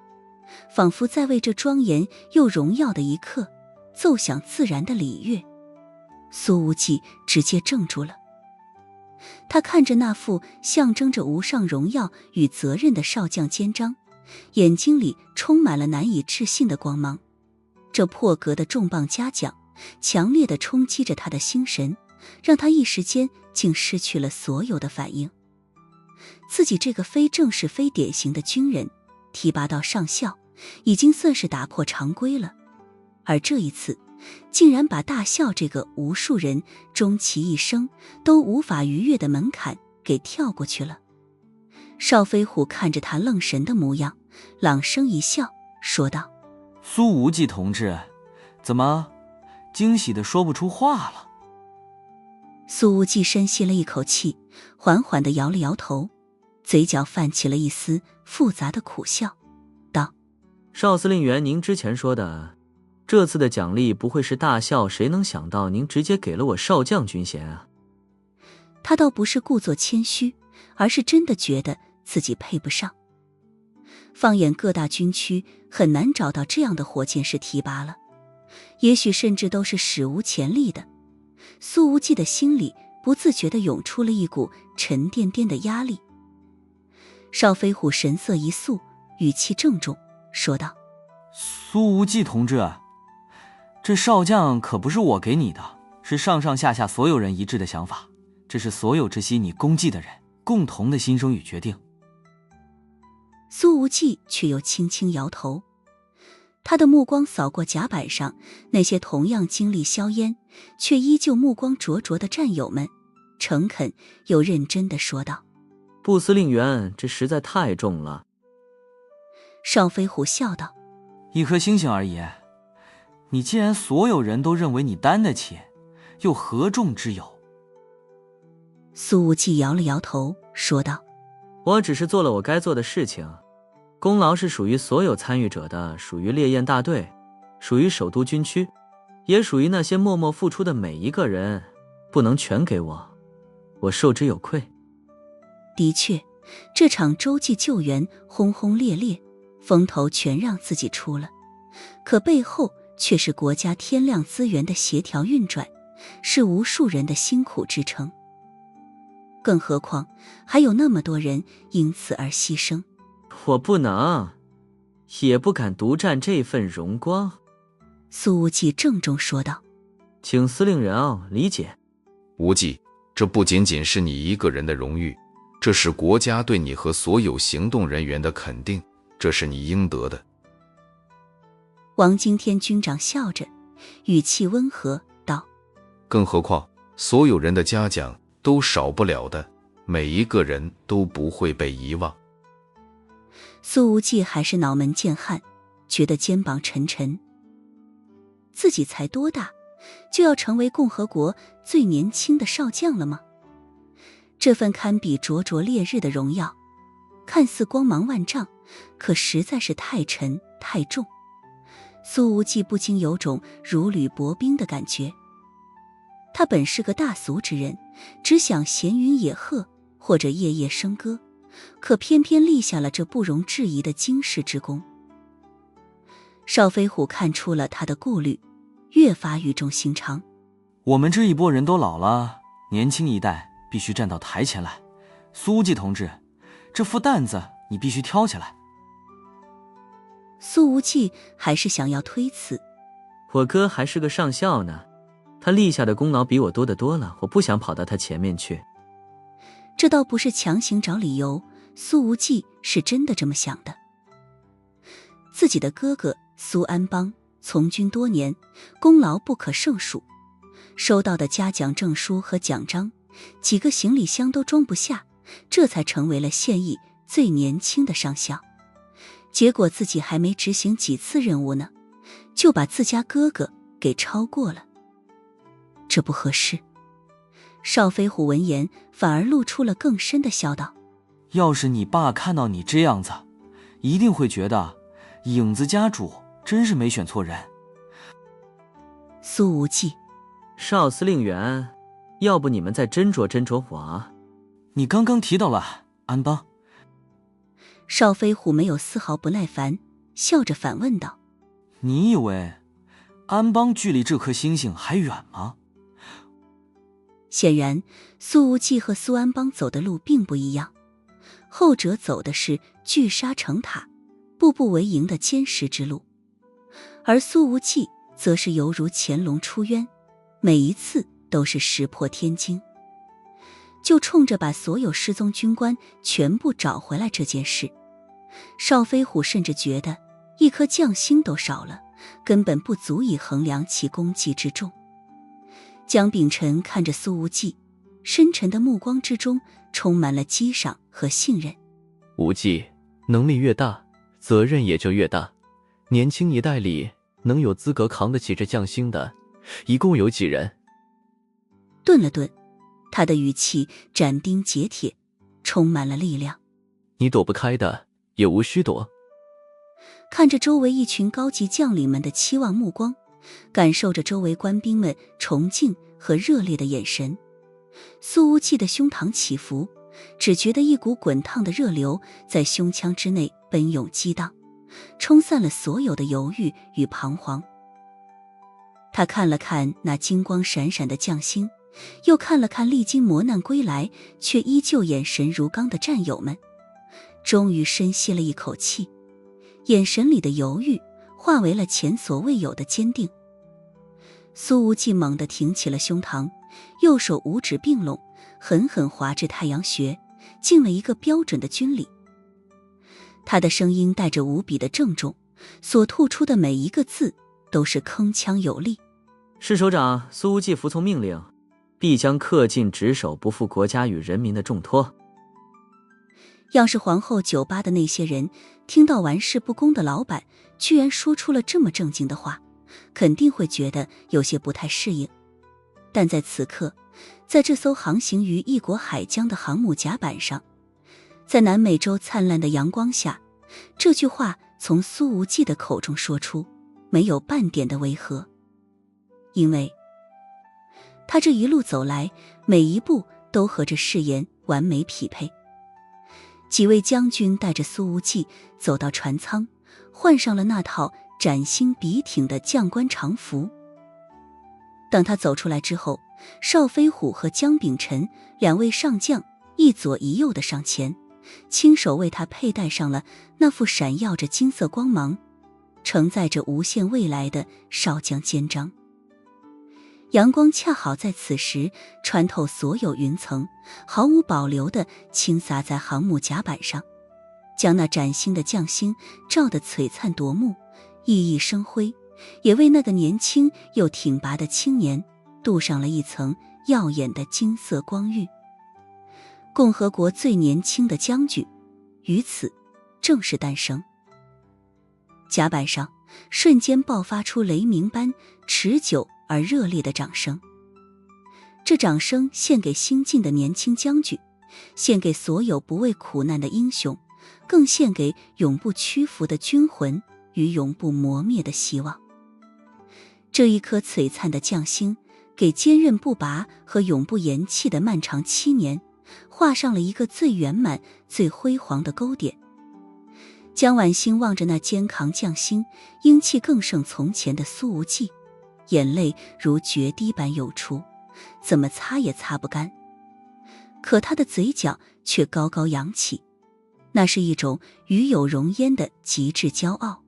仿佛在为这庄严又荣耀的一刻奏响自然的礼乐。苏无忌直接怔住了，他看着那副象征着无上荣耀与责任的少将肩章，眼睛里充满了难以置信的光芒。这破格的重磅嘉奖强烈地冲击着他的心神，让他一时间竟失去了所有的反应。自己这个非正式非典型的军人提拔到上校，已经算是打破常规了，而这一次竟然把大校这个无数人终其一生都无法逾越的门槛给跳过去了。邵飞虎看着他愣神的模样，朗声一笑，说道：苏无忌同志，怎么惊喜的说不出话了？苏无忌深吸了一口气，缓缓地摇了摇头，嘴角泛起了一丝复杂的苦笑，道：邵司令员，您之前说的这次的奖励不会是大校，谁能想到您直接给了我少将军衔啊？他倒不是故作谦虚，而是真的觉得自己配不上。放眼各大军区，很难找到这样的火箭式提拔了，也许甚至都是史无前例的。苏无忌的心里不自觉地涌出了一股沉甸甸的压力。邵飞虎神色一肃，语气郑重，说道：苏无忌同志，这少将可不是我给你的，是上上下下所有人一致的想法，这是所有知悉你功绩的人共同的心声与决定。苏无忌却又轻轻摇头，他的目光扫过甲板上那些同样经历硝烟却依旧目光灼灼的战友们，诚恳又认真地说道：部司令员，这实在太重了。邵飞虎笑道：一颗星星而已，你既然所有人都认为你担得起，又何重之有？苏无忌摇了摇头，说道：我只是做了我该做的事情，功劳是属于所有参与者的，属于烈焰大队，属于首都军区，也属于那些默默付出的每一个人，不能全给我，我受之有愧。的确，这场洲际救援轰轰烈烈，风头全让自己出了，可背后却是国家天量资源的协调运转，是无数人的辛苦支撑。更何况还有那么多人因此而牺牲。我不能，也不敢独占这份荣光。苏无忌郑重说道：请司令员理解。无忌，这不仅仅是你一个人的荣誉，这是国家对你和所有行动人员的肯定，这是你应得的。王惊天军长笑着，语气温和道：更何况所有人的嘉奖都少不了的，每一个人都不会被遗忘。苏无忌还是脑门见汗，觉得肩膀沉沉。自己才多大，就要成为共和国最年轻的少将了吗？这份堪比灼灼烈日的荣耀，看似光芒万丈，可实在是太沉太重。苏无忌不禁有种如履薄冰的感觉。他本是个大俗之人，只想闲云野鹤或者夜夜笙歌，可偏偏立下了这不容置疑的经世之功。邵飞虎看出了他的顾虑，越发语重心长。我们这一波人都老了，年轻一代必须站到台前来。苏无忌同志，这副担子你必须挑起来。苏无忌还是想要推辞。我哥还是个上校呢，他立下的功劳比我多得多了，我不想跑到他前面去。这倒不是强行找理由，苏无忌是真的这么想的。自己的哥哥苏安邦从军多年，功劳不可胜数，收到的嘉奖证书和奖章，几个行李箱都装不下，这才成为了现役最年轻的上校。结果自己还没执行几次任务呢，就把自家哥哥给超过了，这不合适。邵飞虎闻言反而露出了更深的笑道：要是你爸看到你这样子，一定会觉得影子家主真是没选错人。苏无忌，邵司令员，要不你们再斟酌斟酌我啊？你刚刚提到了安邦。邵飞虎没有丝毫不耐烦，笑着反问道：你以为安邦距离这颗星星还远吗？显然苏无忌和苏安邦走的路并不一样，后者走的是聚沙成塔、步步为营的坚实之路，而苏无忌则是犹如潜龙出渊，每一次都是石破天惊。就冲着把所有失踪军官全部找回来这件事，邵飞虎甚至觉得一颗将星都少了，根本不足以衡量其功绩之重。江秉辰看着苏无忌，深沉的目光之中充满了激赏和信任。无忌，能力越大，责任也就越大。年轻一代里能有资格扛得起这将星的，一共有几人？顿了顿，他的语气斩钉截铁，充满了力量。你躲不开的，也无需躲。看着周围一群高级将领们的期望目光，感受着周围官兵们崇敬和热烈的眼神，苏无忌的胸膛起伏，只觉得一股滚烫的热流在胸腔之内奔涌激荡，冲散了所有的犹豫与彷徨。他看了看那金光闪闪的将星，又看了看历经磨难归来却依旧眼神如钢的战友们，终于深吸了一口气，眼神里的犹豫化为了前所未有的坚定。苏无忌猛地挺起了胸膛，右手五指并拢，狠狠划至太阳穴，敬了一个标准的军礼。他的声音带着无比的郑重，所吐出的每一个字都是铿锵有力。是首长苏无忌服从命令，必将恪尽职守，不负国家与人民的重托。要是皇后酒吧的那些人听到玩世不恭的老板居然说出了这么正经的话，肯定会觉得有些不太适应。但在此刻，在这艘航行于异国海疆的航母甲板上，在南美洲灿烂的阳光下，这句话从苏无忌的口中说出，没有半点的违和。因为他这一路走来，每一步都和这誓言完美匹配。几位将军带着苏无忌走到船舱，换上了那套崭新笔挺的将官常服。等他走出来之后，邵飞虎和江秉辰两位上将一左一右的上前，亲手为他佩戴上了那副闪耀着金色光芒、承载着无限未来的少将肩章。阳光恰好在此时穿透所有云层，毫无保留地倾洒在航母甲板上，将那崭新的将星照得璀璨夺目，熠熠生辉，也为那个年轻又挺拔的青年镀上了一层耀眼的金色光晕。共和国最年轻的将军于此正式诞生。甲板上瞬间爆发出雷鸣般持久而热烈的掌声。这掌声献给新晋的年轻将军，献给所有不畏苦难的英雄，更献给永不屈服的军魂与永不磨灭的希望。这一颗璀璨的将星，给坚韧不拔和永不言弃的漫长7年画上了一个最圆满、最辉煌的勾点。江晚星望着那肩扛将星、英气更胜从前的苏无忌，眼泪如决堤般涌出，怎么擦也擦不干。可他的嘴角却高高扬起，那是一种与有荣焉的极致骄傲。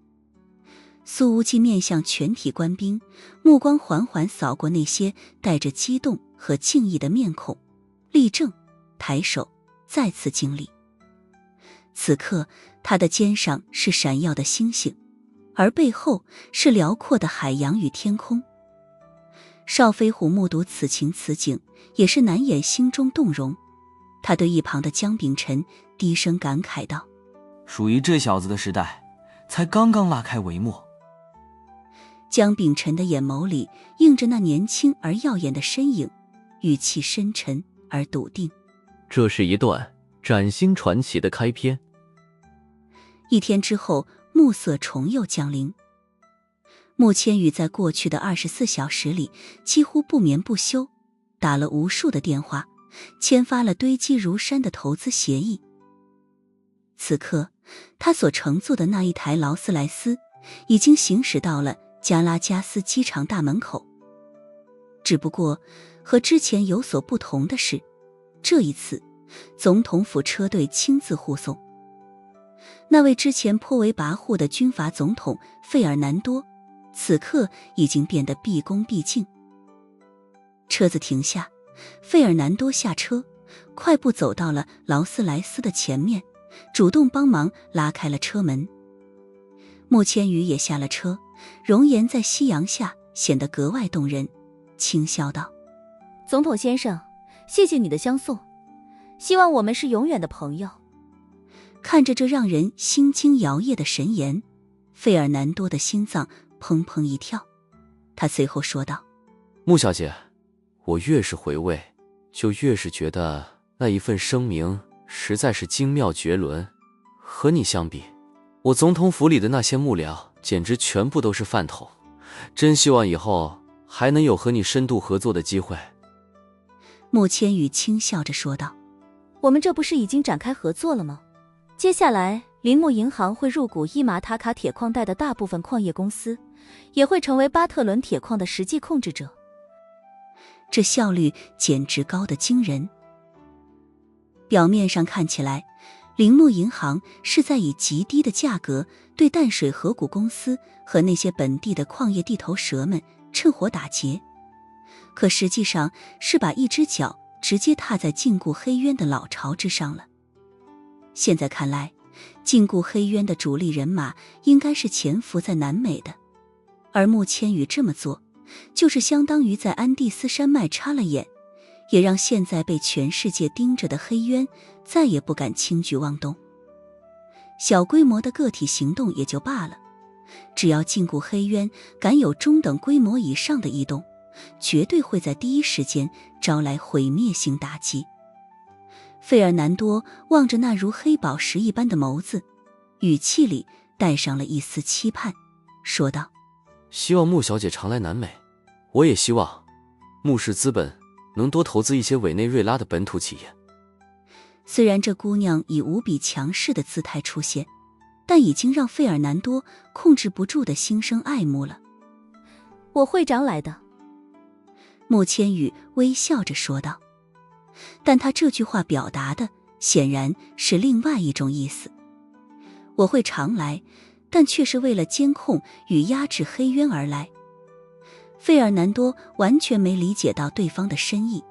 苏无忌面向全体官兵，目光缓缓扫过那些带着激动和敬意的面孔，立正，抬手，再次敬礼。此刻他的肩上是闪耀的星星，而背后是辽阔的海洋与天空。邵飞虎目睹此情此景，也是难掩心中动容。他对一旁的江秉辰低声感慨道：属于这小子的时代才刚刚拉开帷幕。江秉辰的眼眸里映着那年轻而耀眼的身影，语气深沉而笃定。这是一段崭新传奇的开篇。一天之后，暮色重又降临。穆千羽在过去的24小时里几乎不眠不休，打了无数的电话，签发了堆积如山的投资协议。此刻他所乘坐的那一台劳斯莱斯已经行驶到了加拉加斯机场大门口。只不过和之前有所不同的是，这一次总统府车队亲自护送。那位之前颇为跋扈的军阀总统费尔南多，此刻已经变得毕恭毕敬。车子停下，费尔南多下车，快步走到了劳斯莱斯的前面，主动帮忙拉开了车门。穆千羽也下了车，容颜在夕阳下显得格外动人，轻笑道：总统先生，谢谢你的相送，希望我们是永远的朋友。看着这让人心惊摇曳的神颜，费尔南多的心脏砰砰一跳。他随后说道：穆小姐，我越是回味，就越是觉得那一份声明实在是精妙绝伦。和你相比，我总统府里的那些幕僚简直全部都是饭桶，真希望以后还能有和你深度合作的机会。穆千羽轻笑着说道：我们这不是已经展开合作了吗？接下来铃木银行会入股伊马塔卡铁矿带的大部分矿业公司，也会成为巴特伦铁矿的实际控制者。这效率简直高得惊人。表面上看起来，铃木银行是在以极低的价格对淡水河谷公司和那些本地的矿业地头蛇们趁火打劫，可实际上是把一只脚直接踏在禁锢黑渊的老巢之上了。现在看来，禁锢黑渊的主力人马应该是潜伏在南美的，而穆千羽这么做，就是相当于在安第斯山脉插了眼，也让现在被全世界盯着的黑渊再也不敢轻举妄动。小规模的个体行动也就罢了，只要禁锢黑渊敢有中等规模以上的异动，绝对会在第一时间招来毁灭性打击。费尔南多望着那如黑宝石一般的眸子，语气里带上了一丝期盼，说道：希望穆小姐常来南美，我也希望穆氏资本能多投资一些委内瑞拉的本土企业。虽然这姑娘以无比强势的姿态出现，但已经让费尔南多控制不住的心生爱慕了。我会常来的。穆千羽微笑着说道，但他这句话表达的显然是另外一种意思。我会常来，但却是为了监控与压制黑渊而来。费尔南多完全没理解到对方的深意，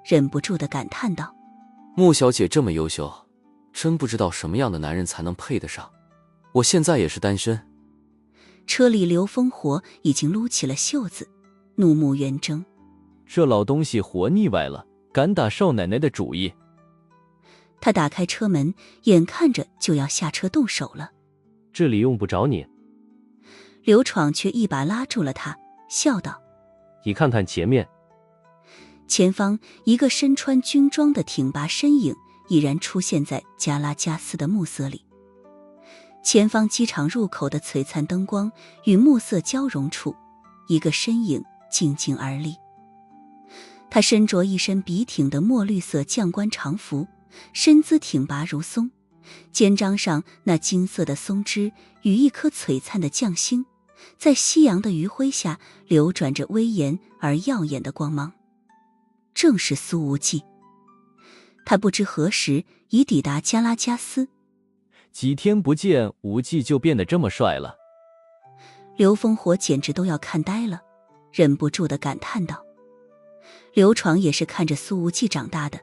忍不住地感叹道：穆小姐这么优秀，真不知道什么样的男人才能配得上。我现在也是单身。车里刘烽火已经撸起了袖子，怒目圆睁。这老东西活腻歪了，敢打少奶奶的主意。他打开车门，眼看着就要下车动手了。这里用不着你。刘闯却一把拉住了他，笑道：你看看前面。前方一个身穿军装的挺拔身影已然出现在加拉加斯的暮色里。前方机场入口的璀璨灯光与暮色交融处，一个身影静静而立。他身着一身笔挺的墨绿色将官长服，身姿挺拔如松，肩章上那金色的松枝与一颗璀璨的将星在夕阳的余晖下流转着威严而耀眼的光芒，正是苏无忌。他不知何时已抵达加拉加斯，几天不见，无忌就变得这么帅了。刘烽火简直都要看呆了，忍不住地感叹道。刘闯也是看着苏无忌长大的，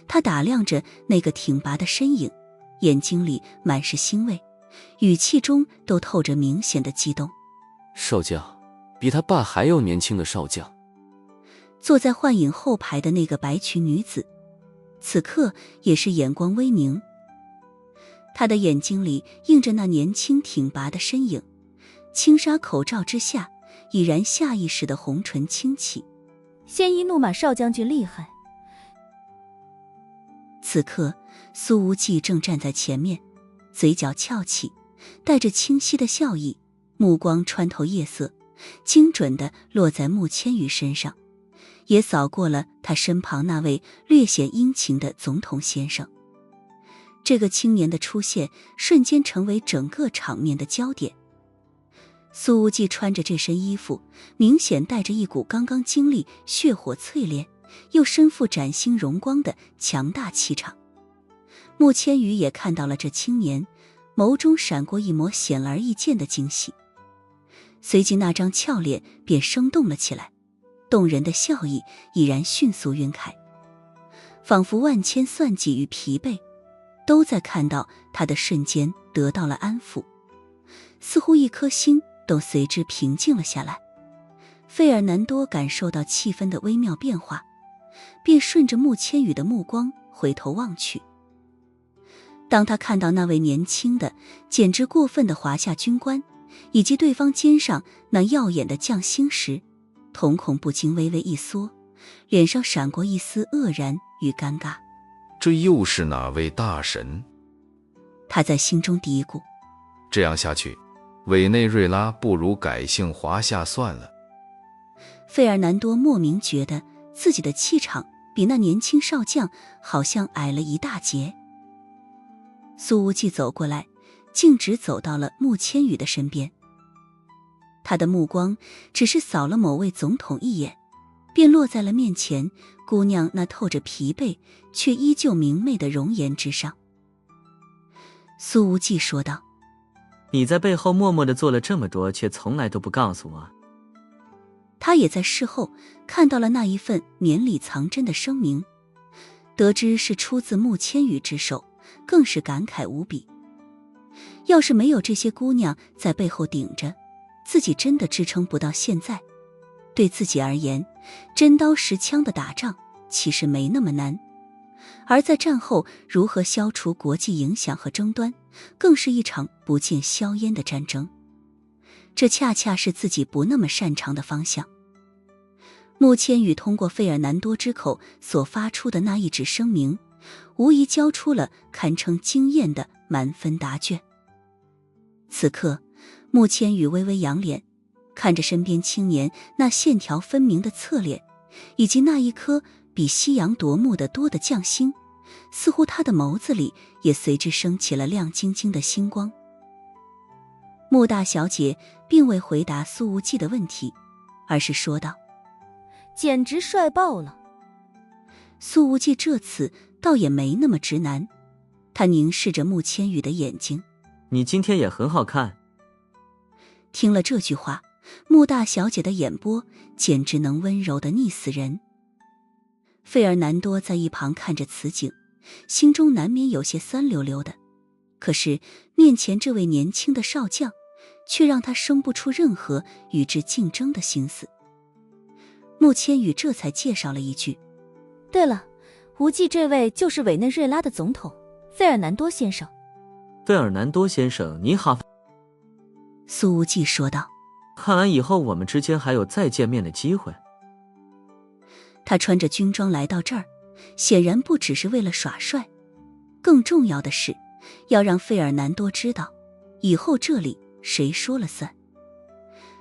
他打量着那个挺拔的身影，眼睛里满是欣慰，语气中都透着明显的激动。少将，比他爸还要年轻的少将。坐在幻影后排的那个白裙女子，此刻也是眼光微凝，她的眼睛里映着那年轻挺拔的身影，轻纱口罩之下已然下意识的红唇轻启。鲜衣怒马少将军厉害。此刻苏无忌正站在前面，嘴角翘起，带着清晰的笑意，目光穿透夜色，精准地落在穆千羽身上，也扫过了他身旁那位略显殷勤的总统先生。这个青年的出现瞬间成为整个场面的焦点。苏无忌穿着这身衣服，明显带着一股刚刚经历血火淬炼，又身负崭新荣光的强大气场。穆千羽也看到了这青年，眸中闪过一抹显而易见的惊喜，随即那张俏脸便生动了起来，动人的笑意已然迅速晕开，仿佛万千算计与疲惫都在看到他的瞬间得到了安抚，似乎一颗心都随之平静了下来。费尔南多感受到气氛的微妙变化，便顺着穆千羽的目光回头望去。当他看到那位年轻的简直过分的华夏军官，以及对方肩上那耀眼的将星时，瞳孔不禁微微一缩，脸上闪过一丝愕然与尴尬。这又是哪位大神？他在心中嘀咕。这样下去，委内瑞拉不如改姓华夏算了。费尔南多莫名觉得自己的气场比那年轻少将好像矮了一大截。苏无忌走过来，径直走到了穆千羽的身边。他的目光只是扫了某位总统一眼，便落在了面前姑娘那透着疲惫却依旧明媚的容颜之上。苏无忌说道：你在背后默默地做了这么多，却从来都不告诉我。他也在事后看到了那一份绵里藏针的声明，得知是出自穆千羽之手，更是感慨无比。要是没有这些姑娘在背后顶着，自己真的支撑不到现在。对自己而言，真刀实枪的打仗其实没那么难，而在战后如何消除国际影响和争端，更是一场不见硝烟的战争。这恰恰是自己不那么擅长的方向。穆千羽通过费尔南多之口所发出的那一纸声明，无疑交出了堪称惊艳的满分答卷。此刻穆千羽微微扬脸，看着身边青年那线条分明的侧脸，以及那一颗比夕阳夺目的多的将星，似乎他的眸子里也随之升起了亮晶晶的星光。穆大小姐并未回答苏无忌的问题，而是说道：简直帅爆了。苏无忌这次倒也没那么直男，他凝视着穆千羽的眼睛。你今天也很好看。听了这句话，穆大小姐的眼波简直能温柔地溺死人。费尔南多在一旁看着此景，心中难免有些酸溜溜的，可是面前这位年轻的少将却让他生不出任何与之竞争的心思。穆千羽这才介绍了一句：对了，无忌这位就是委内瑞拉的总统费尔南多先生。费尔南多先生你好。苏无忌说道：看来以后我们之间还有再见面的机会。他穿着军装来到这儿，显然不只是为了耍帅，更重要的是要让费尔南多知道，以后这里谁说了算。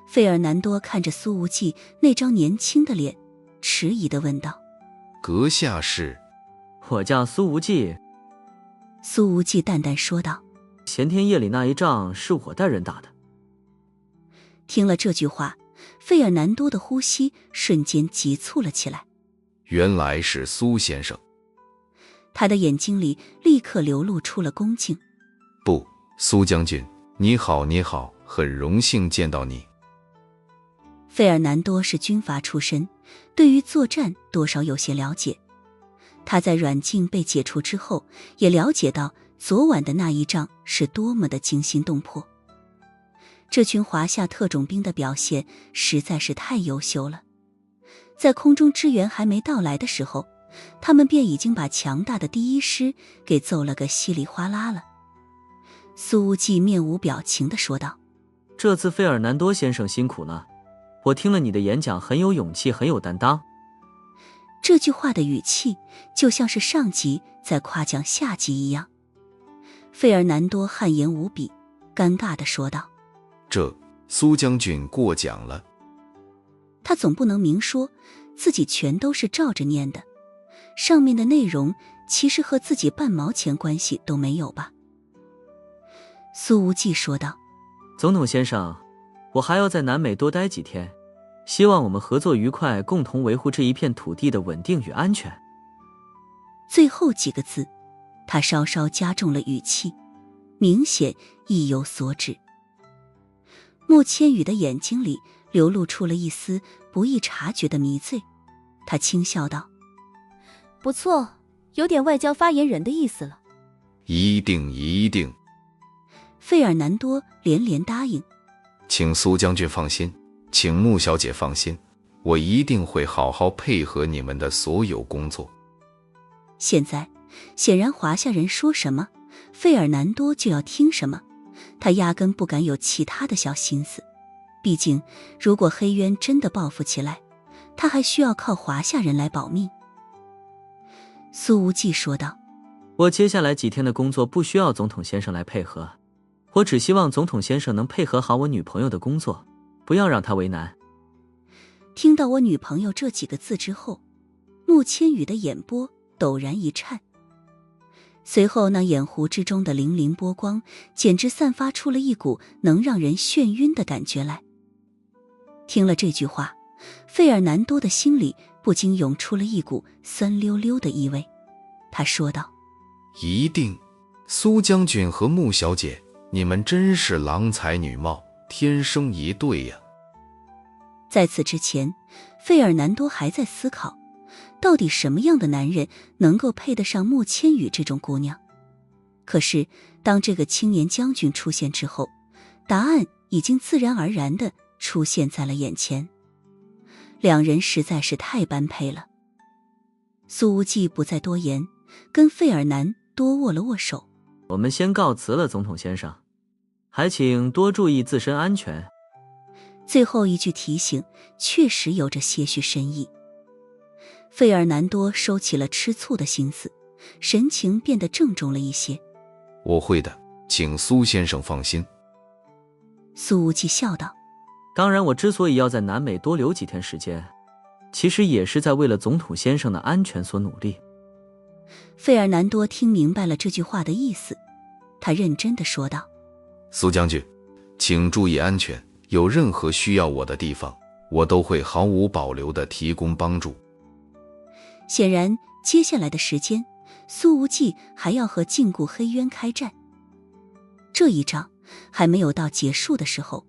费尔南多看着苏无忌那张年轻的脸，迟疑地问道：阁下是？我叫苏无忌。苏无忌淡淡说道：前天夜里那一仗是我带人打的。听了这句话，费尔南多的呼吸瞬间急促了起来。原来是苏先生。他的眼睛里立刻流露出了恭敬。不，苏将军，你好，你好，很荣幸见到你。费尔南多是军阀出身，对于作战多少有些了解。他在软禁被解除之后，也了解到昨晚的那一仗是多么的惊心动魄。这群华夏特种兵的表现实在是太优秀了，在空中支援还没到来的时候，他们便已经把强大的第一师给揍了个稀里哗啦了。苏无忌面无表情地说道：这次费尔南多先生辛苦了，我听了你的演讲，很有勇气，很有担当。这句话的语气就像是上级在夸奖下级一样。费尔南多汗颜无比，尴尬地说道：这苏将军过奖了。他总不能明说自己全都是照着念的，上面的内容其实和自己半毛钱关系都没有吧。苏无忌说道：总统先生，我还要在南美多待几天，希望我们合作愉快，共同维护这一片土地的稳定与安全。最后几个字他稍稍加重了语气，明显意有所指。莫千羽的眼睛里流露出了一丝不易察觉的迷醉，他轻笑道：不错，有点外交发言人的意思了。一定一定。费尔南多连连答应。请苏将军放心，请穆小姐放心，我一定会好好配合你们的所有工作。现在显然华夏人说什么，费尔南多就要听什么，他压根不敢有其他的小心思。毕竟如果黑渊真的报复起来，他还需要靠华夏人来保命。苏无忌说道：我接下来几天的工作不需要总统先生来配合，我只希望总统先生能配合好我女朋友的工作，不要让她为难。听到我女朋友这几个字之后，穆千羽的眼波陡然一颤，随后那眼湖之中的粼粼波光简直散发出了一股能让人眩晕的感觉来。听了这句话，费尔南多的心里不禁涌出了一股酸溜溜的意味。他说道：一定，苏将军和穆小姐，你们真是郎才女貌，天生一对呀。在此之前，费尔南多还在思考，到底什么样的男人能够配得上穆千羽这种姑娘。可是当这个青年将军出现之后，答案已经自然而然地出现在了眼前。两人实在是太般配了。苏无忌不再多言，跟费尔南多握了握手。我们先告辞了，总统先生，还请多注意自身安全。最后一句提醒确实有着些许深意。费尔南多收起了吃醋的心思，神情变得郑重了一些。我会的，请苏先生放心。苏无忌笑道：当然，我之所以要在南美多留几天时间，其实也是在为了总统先生的安全所努力。费尔南多听明白了这句话的意思，他认真地说道：苏将军，请注意安全，有任何需要我的地方，我都会毫无保留地提供帮助。显然接下来的时间，苏无忌还要和禁锢黑渊开战。这一仗还没有到结束的时候，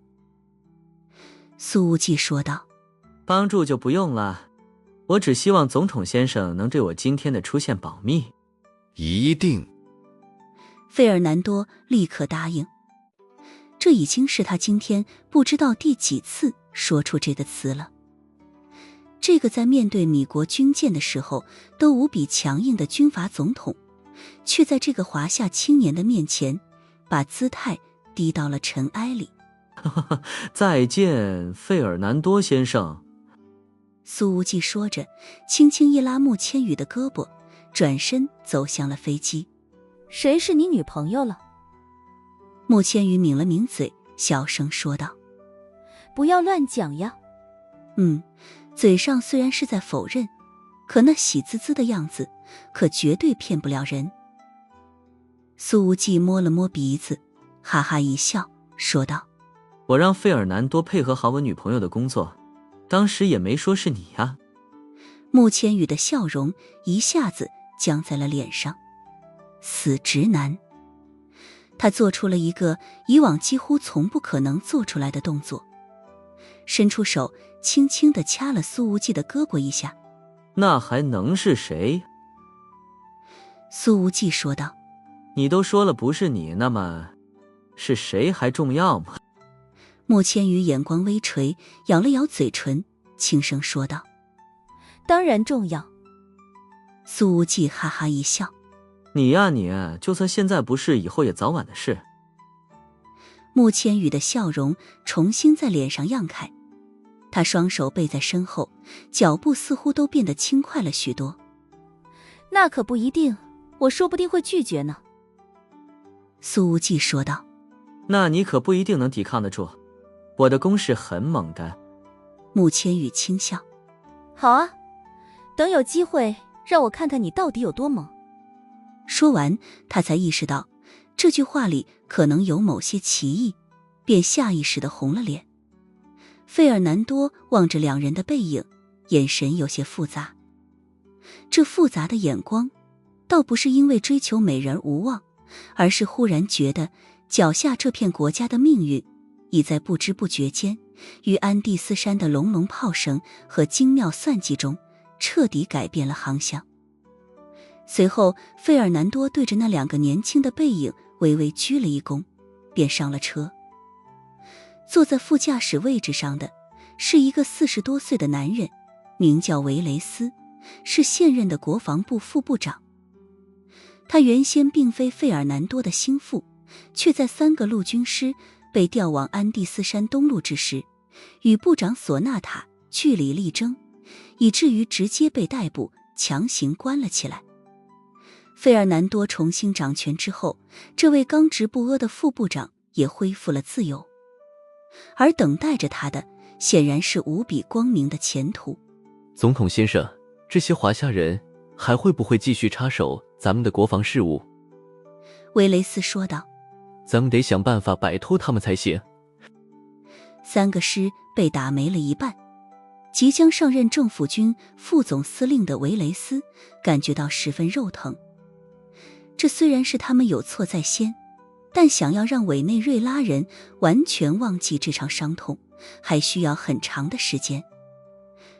苏无忌说道：帮助就不用了，我只希望总统先生能对我今天的出现保密。一定。费尔南多立刻答应。这已经是他今天不知道第几次说出这个词了。这个在面对米国军舰的时候都无比强硬的军阀总统，却在这个华夏青年的面前把姿态低到了尘埃里。再见，费尔南多先生。苏无忌说着，轻轻一拉穆千羽的胳膊，转身走向了飞机。谁是你女朋友了？穆千羽抿了抿嘴，小声说道：不要乱讲呀。嘴上虽然是在否认，可那喜滋滋的样子可绝对骗不了人。苏无忌摸了摸鼻子，哈哈一笑，说道：我让费尔南多配合好我女朋友的工作，当时也没说是你呀。穆千羽的笑容一下子僵在了脸上。死直男！他做出了一个以往几乎从不可能做出来的动作，伸出手轻轻地掐了苏无忌的胳膊一下。那还能是谁？苏无忌说道。你都说了不是你，那么是谁还重要吗？穆千羽眼光微垂，咬了咬嘴唇，轻声说道。当然重要。苏无忌哈哈一笑。你呀你，就算现在不是，以后也早晚的事。穆千羽的笑容重新在脸上漾开，他双手背在身后，脚步似乎都变得轻快了许多。那可不一定，我说不定会拒绝呢。苏无忌说道。那你可不一定能抵抗得住，我的攻势很猛的。穆千羽轻笑。好啊，等有机会让我看看你到底有多猛。说完，他才意识到这句话里可能有某些歧义，便下意识地红了脸。费尔南多望着两人的背影，眼神有些复杂。这复杂的眼光，倒不是因为追求美人无望，而是忽然觉得脚下这片国家的命运，已在不知不觉间，于安第斯山的隆隆炮声和精妙算计中，彻底改变了航向。随后，费尔南多对着那两个年轻的背影微微鞠了一躬，便上了车。坐在副驾驶位置上的是一个40多岁的男人，名叫维雷斯，是现任的国防部副部长。他原先并非费尔南多的心腹，却在3个陆军师被调往安第斯山东路之时，与部长索纳塔据理力争，以至于直接被逮捕，强行关了起来。费尔南多重新掌权之后，这位刚直不阿的副部长也恢复了自由，而等待着他的显然是无比光明的前途。总统先生，这些华夏人还会不会继续插手咱们的国防事务？维雷斯说道。咱们得想办法摆脱他们才行。3个师被打没了一半，即将上任政府军副总司令的维雷斯感觉到十分肉疼。这虽然是他们有错在先，但想要让委内瑞拉人完全忘记这场伤痛，还需要很长的时间。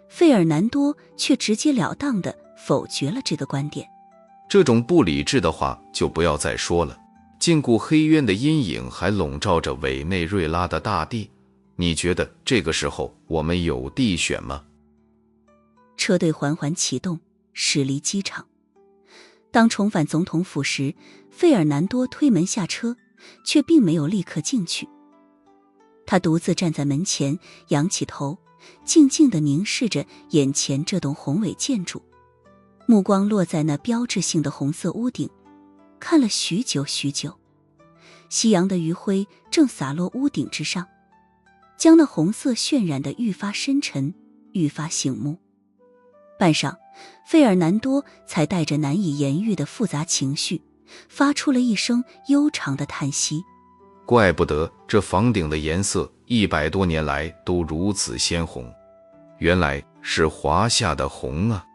费尔南多却直截了当地否决了这个观点。这种不理智的话就不要再说了。禁锢黑渊的阴影还笼罩着委内瑞拉的大地，你觉得这个时候我们有地选吗？车队缓缓启动，驶离机场。当重返总统府时，费尔南多推门下车，却并没有立刻进去。他独自站在门前，仰起头，静静地凝视着眼前这栋宏伟建筑，目光落在那标志性的红色屋顶，看了许久许久。夕阳的余晖正洒落屋顶之上，将那红色渲染得愈发深沉，愈发醒目。半晌，费尔南多才带着难以言喻的复杂情绪，发出了一声悠长的叹息。怪不得这房顶的颜色100多年来都如此鲜红，原来是华夏的红啊。